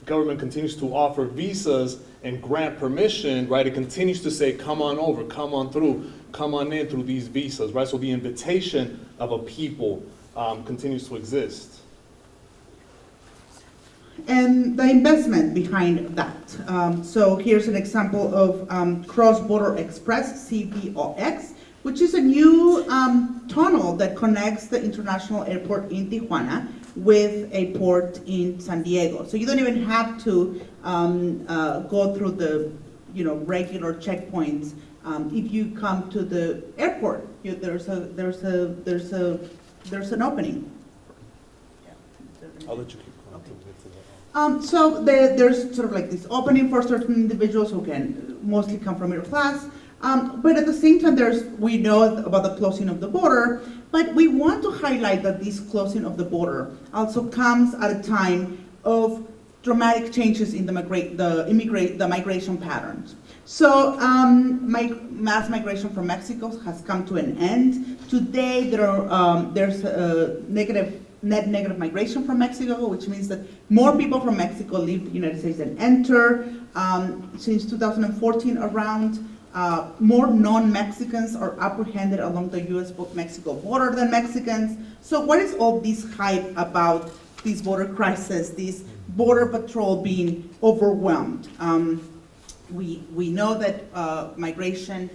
Speaker 8: government continues to offer visas and grant permission, right? It continues to say, come on over, come on through, come on in through these visas, right? So the invitation of a people continues to exist.
Speaker 7: And the investment behind that. So here's an example of Cross-Border Express, CBOX, which is a new tunnel that connects the international airport in Tijuana with a port in San Diego. So you don't even have to go through the regular checkpoints. If you come to the airport, there's an opening.
Speaker 8: I'll let you keep going.
Speaker 7: Okay. So there's sort of like this opening for certain individuals who can mostly come from middle class. But at the same time, we know about the closing of the border, but we want to highlight that this closing of the border also comes at a time of dramatic changes in the migration patterns. So mass migration from Mexico has come to an end. Today, there's a net negative migration from Mexico, which means that more people from Mexico leave the United States than enter. Since 2014 around, more non-Mexicans are apprehended along the U.S.-Mexico border than Mexicans. So what is all this hype about this border crisis, this border patrol being overwhelmed? We know that migration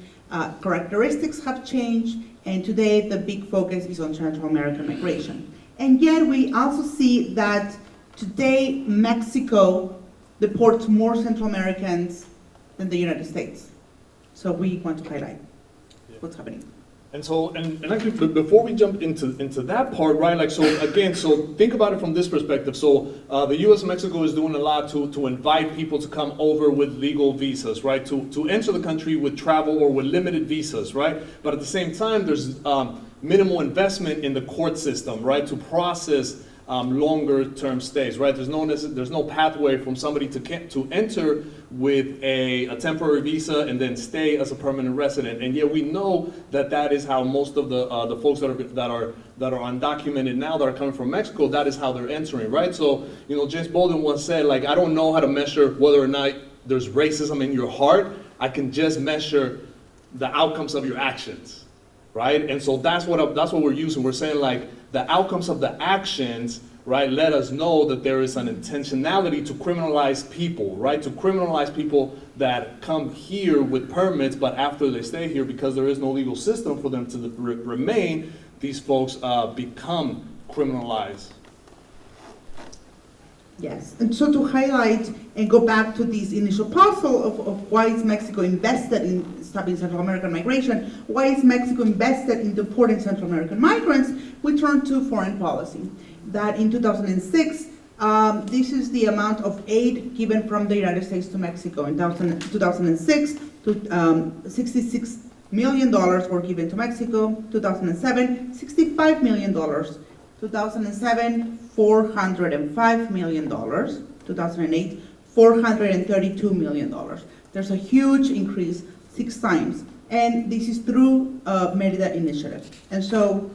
Speaker 7: characteristics have changed, and today the big focus is on Central American migration. And yet we also see that today Mexico deports more Central Americans than the United States. So we want to highlight what's happening.
Speaker 8: And so, and actually, before we jump into that part, right? Like, so again, so think about it from this perspective. So the U.S. Mexico is doing a lot to invite people to come over with legal visas, right? To enter the country with travel or with limited visas, right? But at the same time, there's minimal investment in the court system, right? To process longer term stays, right? There's no pathway from somebody to enter with a temporary visa and then stay as a permanent resident. And yet we know that is how most of the folks that are undocumented now that are coming from Mexico, that is how they're entering, right? So, James Baldwin once said, like, I don't know how to measure whether or not there's racism in your heart. I can just measure the outcomes of your actions, right? And so that's what we're using. We're saying, like, the outcomes of the actions, right, let us know that there is an intentionality to criminalize people, right? To criminalize people that come here with permits, but after they stay here, because there is no legal system for them to remain, these folks become criminalized.
Speaker 7: Yes, and so to highlight and go back to this initial puzzle of why is Mexico invested in stopping Central American migration, why is Mexico invested in deporting Central American migrants, we turn to foreign policy. That in 2006, this is the amount of aid given from the United States to Mexico. In 2006, $66 million were given to Mexico. 2007, $65 million. 2007, $405 million. 2008, $432 million. There's a huge increase, 6 times. And this is through Merida Initiative. And so,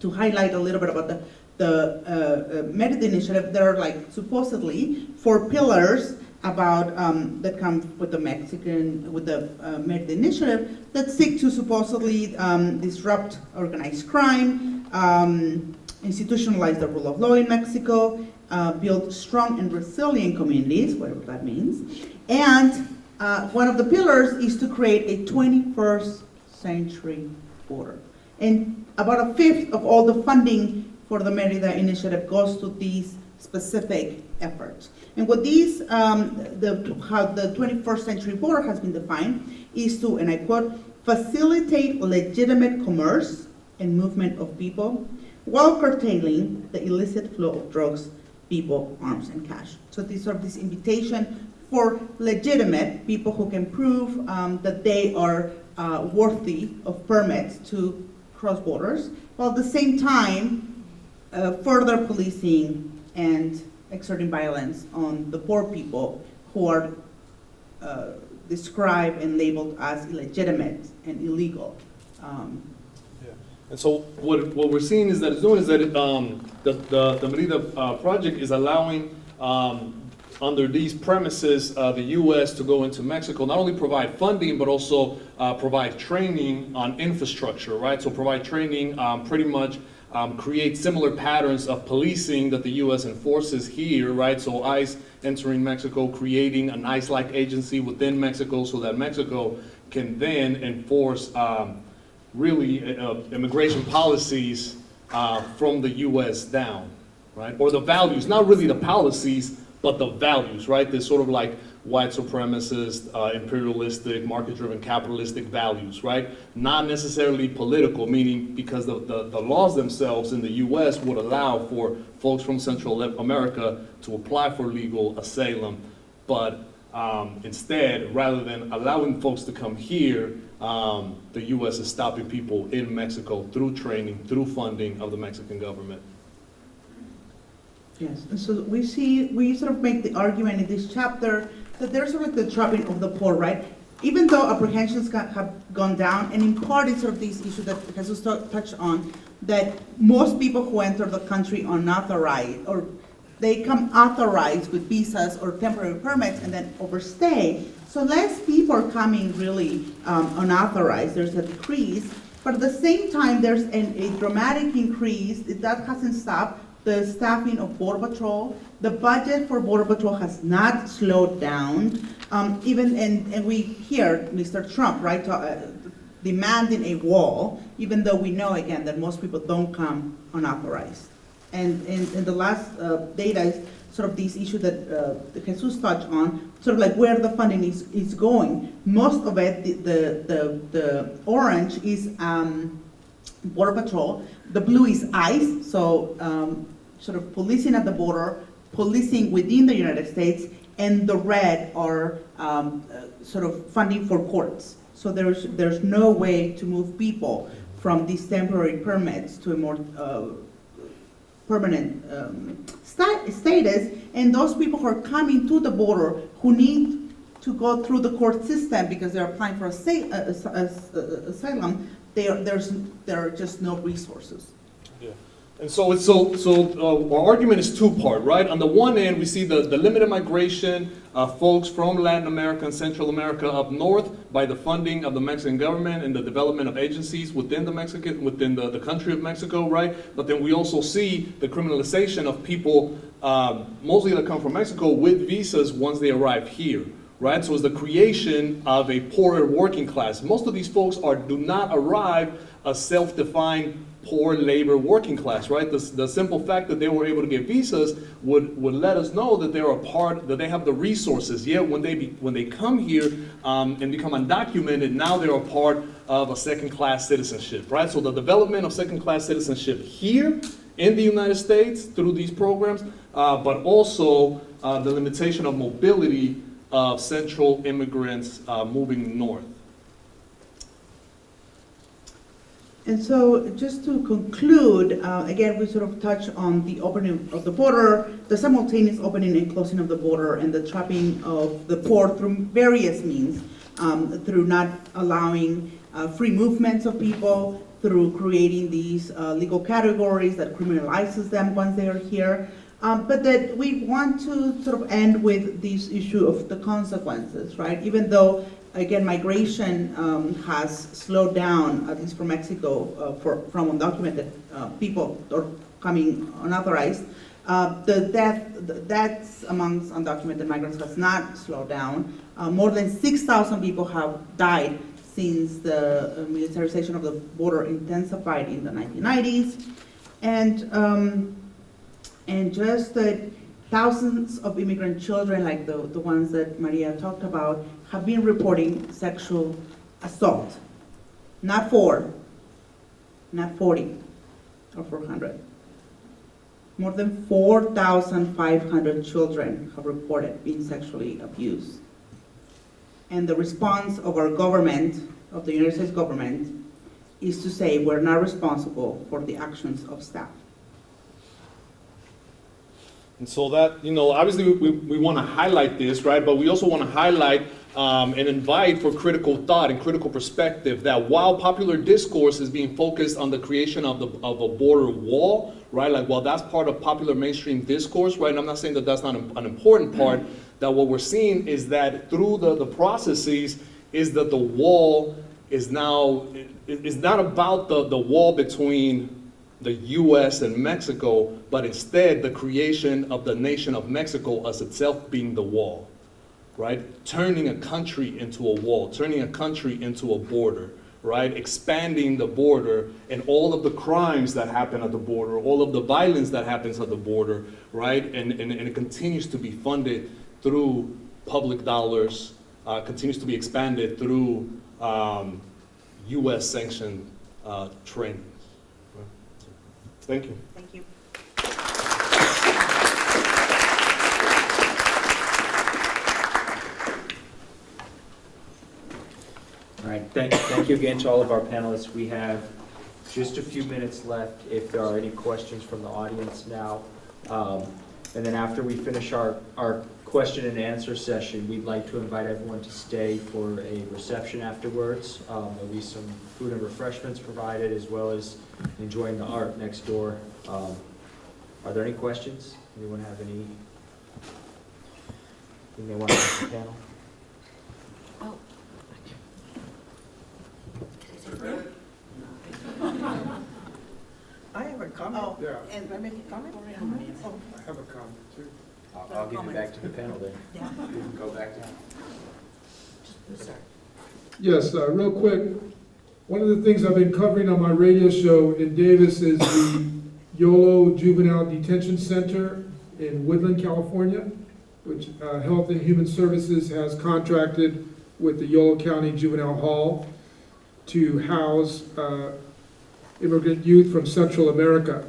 Speaker 7: to highlight a little bit about the Merida Initiative, there are like supposedly 4 pillars about that come with the Merida Initiative that seek to supposedly disrupt organized crime, institutionalize the rule of law in Mexico, build strong and resilient communities, whatever that means, and one of the pillars is to create a 21st century border. And about 1/5 of all the funding for the Merida Initiative goes to these specific efforts. And what these, how the 21st century border has been defined is to, and I quote, facilitate legitimate commerce and movement of people while curtailing the illicit flow of drugs, people, arms, and cash. So these are this invitation for legitimate people who can prove that they are worthy of permits to cross borders, while at the same time further policing and exerting violence on the poor people who are described and labeled as illegitimate and illegal.
Speaker 8: And so what we're seeing is that it's doing is that the Merida project is allowing, under these premises, the U.S. to go into Mexico, not only provide funding, but also provide training on infrastructure, right? So provide training, pretty much create similar patterns of policing that the U.S. enforces here, right? So ICE entering Mexico, creating an ICE-like agency within Mexico so that Mexico can then enforce really immigration policies from the U.S. down, right? Or the values, not really the policies, but the values, right? There's sort of like white supremacist, imperialistic, market-driven, capitalistic values, right? Not necessarily political, meaning because the laws themselves in the U.S. would allow for folks from Central America to apply for legal asylum, but instead, rather than allowing folks to come here, the U.S. is stopping people in Mexico through training, through funding of the Mexican government.
Speaker 7: Yes, and so we sort of make the argument in this chapter that there's sort of the trapping of the poor, right? Even though apprehensions have gone down, and in part it's sort of this issue that Jesus touched on, that most people who enter the country unauthorized, or they come authorized with visas or temporary permits and then overstay. So less people are coming really unauthorized. There's a decrease, but at the same time there's a dramatic increase. That hasn't stopped. The staffing of Border Patrol, the budget for Border Patrol has not slowed down. And we hear Mr. Trump, right, demanding a wall, even though we know again that most people don't come unauthorized. And the last data is sort of this issue that Jesus touched on, sort of like where the funding is going. Most of it, the orange is Border Patrol, the blue is ICE, so sort of policing at the border, policing within the United States, and the red are sort of funding for courts. So there's no way to move people from these temporary permits to a more permanent status, and those people who are coming to the border who need to go through the court system because they're applying for asylum, there are just no resources.
Speaker 8: Yeah. And so our argument is two-part, right? On the one end, we see the limited migration of folks from Latin America and Central America up north by the funding of the Mexican government and the development of agencies within the country of Mexico, right? But then we also see the criminalization of people, mostly that come from Mexico, with visas once they arrive here, right? So it's the creation of a poorer working class. Most of these folks do not arrive a self-defined poor labor working class, right? The simple fact that they were able to get visas would let us know that they're a part, that they have the resources. Yet when they come here and become undocumented, now they're a part of a second-class citizenship, right? So the development of second-class citizenship here in the United States through these programs, but also the limitation of mobility of central immigrants moving north.
Speaker 7: And so just to conclude, again, we sort of touch on the opening of the border, the simultaneous opening and closing of the border, and the trapping of the poor through various means, through not allowing free movements of people, through creating these legal categories that criminalizes them once they are here. But that we want to sort of end with this issue of the consequences, right? Even though, again, migration has slowed down, at least from Mexico, from undocumented people or coming unauthorized. The deaths amongst undocumented migrants has not slowed down. More than 6,000 people have died since the militarization of the border intensified in the 1990s. And just that thousands of immigrant children, like the ones that Maria talked about, have been reporting sexual assault. Not 4, not 40 or 400. More than 4,500 children have reported being sexually abused. And the response of our government, of the United States government, is to say we're not responsible for the actions of staff.
Speaker 8: And so that, obviously we want to highlight this, right? But we also want to highlight and invite for critical thought and critical perspective that while popular discourse is being focused on the creation of a border wall, right? Like, while that's part of popular mainstream discourse, right? And I'm not saying that that's not an important part, that what we're seeing is that through the processes is that the wall is now, it's not about the wall between the US and Mexico, but instead the creation of the nation of Mexico as itself being the wall, right? Turning a country into a wall, turning a country into a border, right? Expanding the border and all of the crimes that happen at the border, all of the violence that happens at the border, right? And it continues to be funded through public dollars, continues to be expanded through US sanctioned training. Thank you.
Speaker 2: Thank you.
Speaker 1: All right, thank you again to all of our panelists. We have just a few minutes left if there are any questions from the audience now. And then after we finish our question and answer session, we'd like to invite everyone to stay for a reception afterwards. There'll be some food and refreshments provided, as well as enjoying the art next door. Are there any questions? Anyone have anything they want to ask the panel?
Speaker 3: I have a comment.
Speaker 5: Oh, yeah.
Speaker 3: And can I make a comment?
Speaker 5: I have a comment too.
Speaker 1: I'll give it back to the panel then.
Speaker 2: Yeah.
Speaker 1: You can go back down.
Speaker 5: Yes, real quick. One of the things I've been covering on my radio show in Davis is the YOLO Juvenile Detention Center in Woodland, California, which Health and Human Services has contracted with the Yolo County Juvenile Hall to house immigrant youth from Central America.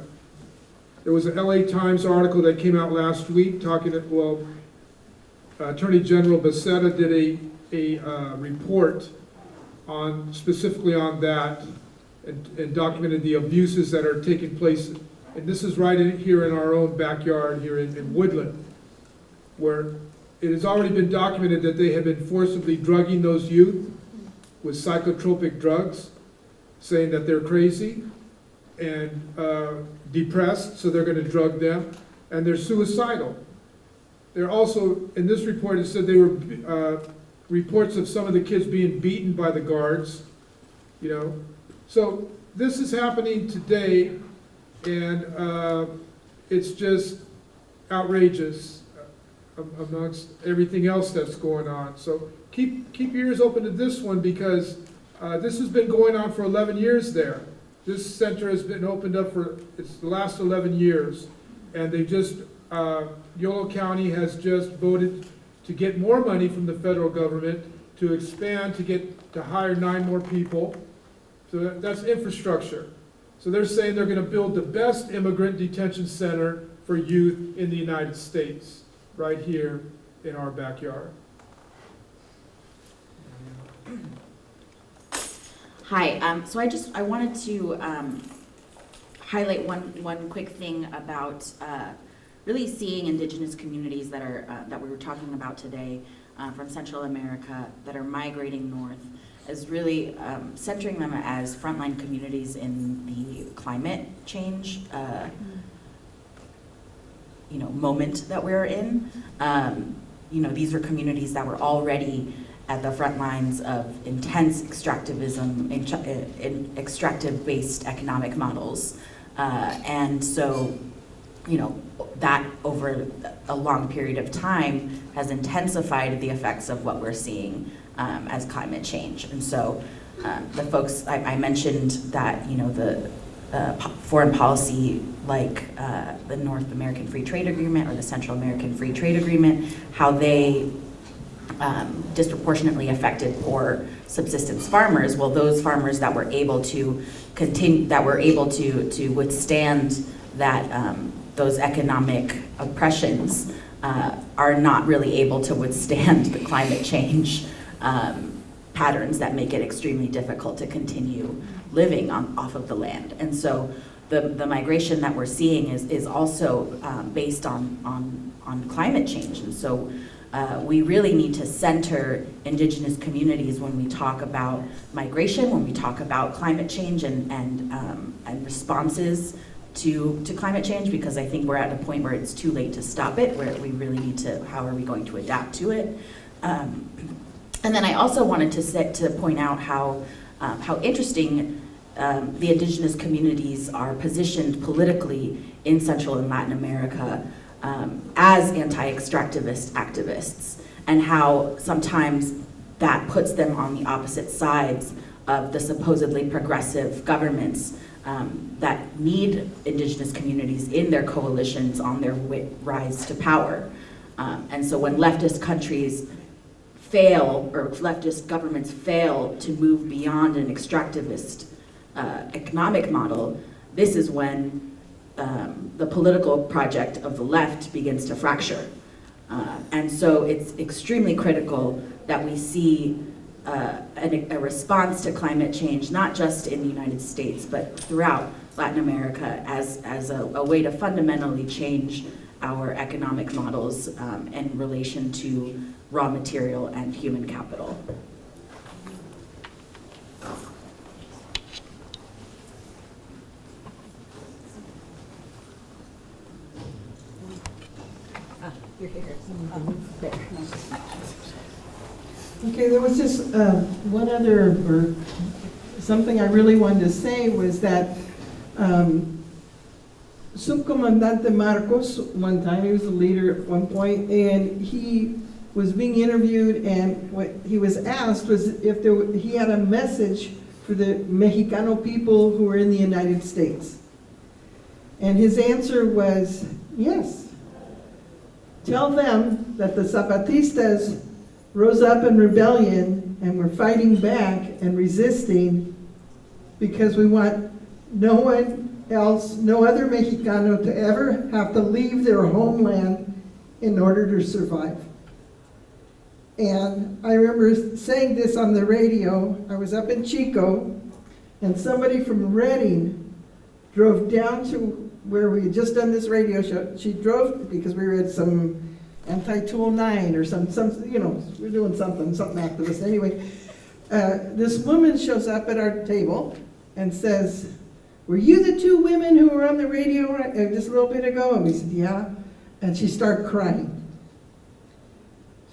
Speaker 5: There was an LA Times article that came out last week talking that, Attorney General Becerra did a report on, specifically on that, and documented the abuses that are taking place. And this is right here in our own backyard here in Woodland, where it has already been documented that they have been forcibly drugging those youth with psychotropic drugs, saying that they're crazy and depressed, so they're going to drug them, and they're suicidal. They're also, in this report, it said they were reports of some of the kids being beaten by the guards, So this is happening today, and it's just outrageous amongst everything else that's going on. So keep your ears open to this one, because this has been going on for 11 years there. This center has been opened up for, it's the last 11 years, and they just, Yolo County has just voted to get more money from the federal government to expand, to hire 9 more people. So that's infrastructure. So they're saying they're gonna build the best immigrant detention center for youth in the United States, right here in our backyard.
Speaker 2: Hi, so I wanted to highlight one quick thing about really seeing indigenous communities that are that we were talking about today from Central America that are migrating north, as really centering them as frontline communities in the climate change moment that we're in. These are communities that were already at the front lines of intense extractivism, extractive-based economic models. And so, that over a long period of time has intensified the effects of what we're seeing as climate change. And so the folks, I mentioned that, the foreign policy like the North American Free Trade Agreement or the Central American Free Trade Agreement, how they disproportionately affected poor subsistence farmers. Well, those farmers that were able to to withstand that those economic oppressions are not really able to withstand the climate change patterns that make it extremely difficult to continue living off of the land. And so the migration that we're seeing is also based on climate change. And so we really need to center indigenous communities when we talk about migration, when we talk about climate change and responses to climate change, because I think we're at a point where it's too late to stop it, where we really need to, how are we going to adapt to it? And then I also wanted to point out how interesting the indigenous communities are positioned politically in Central and Latin America as anti-extractivist activists, and how sometimes that puts them on the opposite sides of the supposedly progressive governments that need indigenous communities in their coalitions on their rise to power. And so when leftist countries fail, or leftist governments fail to move beyond an extractivist economic model, this is when the political project of the left begins to fracture. And so it's extremely critical that we see a response to climate change, not just in the United States, but throughout Latin America as a way to fundamentally change our economic models in relation to raw material and human capital.
Speaker 3: Okay, there was just one other, or something I really wanted to say was that Subcomandante Marcos, one time, he was a leader at one point, and he was being interviewed, and what he was asked was if he had a message for the Mexicano people who were in the United States. And his answer was, yes. Tell them that the Zapatistas rose up in rebellion and we're fighting back and resisting because we want no one else, no other Mexicano to ever have to leave their homeland in order to survive. And I remember saying this on the radio. I was up in Chico, and somebody from Redding drove down to where we had just done this radio show. She drove because we were at some anti-tool 9 or some we're doing something activist. Anyway, this woman shows up at our table and says, "Were you the 2 women who were on the radio just a little bit ago?" And we said, "Yeah." And she started crying.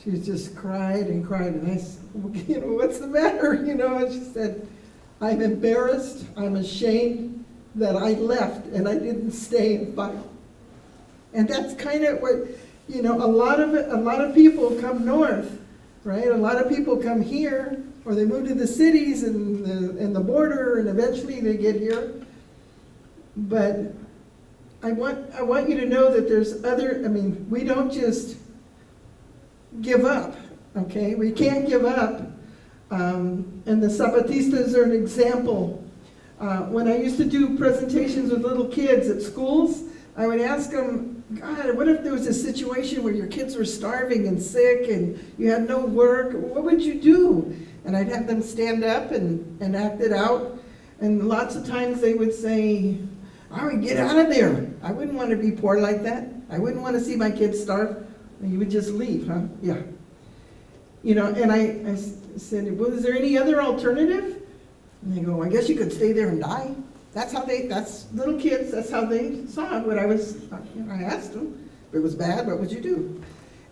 Speaker 3: She just cried and cried, and I said, "What's the matter?" And she said, "I'm embarrassed, I'm ashamed that I left and I didn't stay and fight." And that's kind of what, a lot of people come north, right? A lot of people come here, or they move to the cities and the border, and eventually they get here. But I want you to know that there's other, I mean, we don't just give up, okay? We can't give up. And the Zapatistas are an example. When I used to do presentations with little kids at schools, I would ask them, God, what if there was a situation where your kids were starving and sick and you had no work? What would you do? And I'd have them stand up and act it out. And lots of times they would say, I would get out of there. I wouldn't want to be poor like that. I wouldn't want to see my kids starve. And you would just leave, huh? Yeah. You know, and I said, well, is there any other alternative? And they go, I guess you could stay there and die. That's little kids, that's how they saw it. When I asked them, if it was bad, what would you do?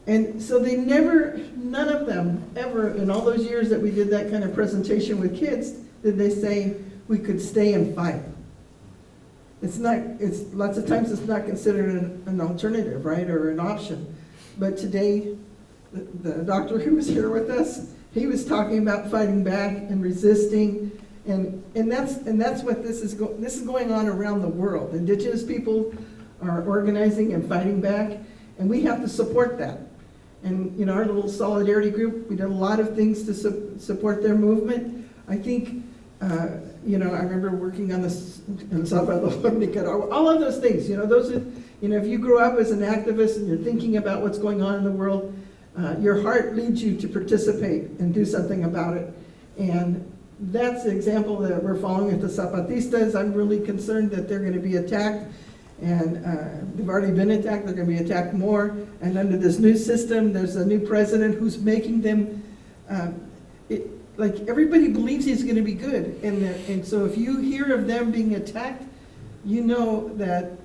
Speaker 3: And so none of them ever, in all those years that we did that kind of presentation with kids, did they say we could stay and fight. Lots of times it's not considered an alternative, right, or an option. But today, the doctor who was here with us, he was talking about fighting back and resisting. And that's what this is going on around the world. Indigenous people are organizing and fighting back, and we have to support that. And you know, our little solidarity group, we did a lot of things to support their movement. I think, you know, I remember working on this in Salvador, Nicaragua, all of those things. You know, if you grow up as an activist and you're thinking about what's going on in the world, your heart leads you to participate and do something about it. And that's the example that we're following with the Zapatistas. I'm really concerned that they're going to be attacked, and they've already been attacked. They're going to be attacked more. And under this new system, there's a new president who's making them, like everybody believes he's going to be good. And so if you hear of them being attacked, you know that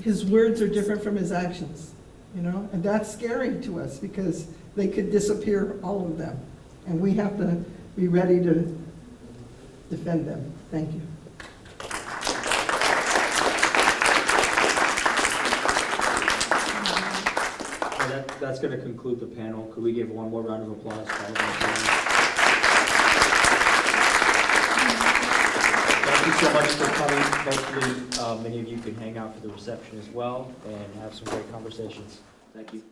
Speaker 3: his words are different from his actions, you know? And that's scary to us because they could disappear, all of them. And we have to be ready to defend them. Thank you.
Speaker 1: That's going to conclude the panel. Could we give one more round of applause for all of our panelists? Thank you so much for coming. Hopefully, many of you can hang out for the reception as well and have some great conversations. Thank you.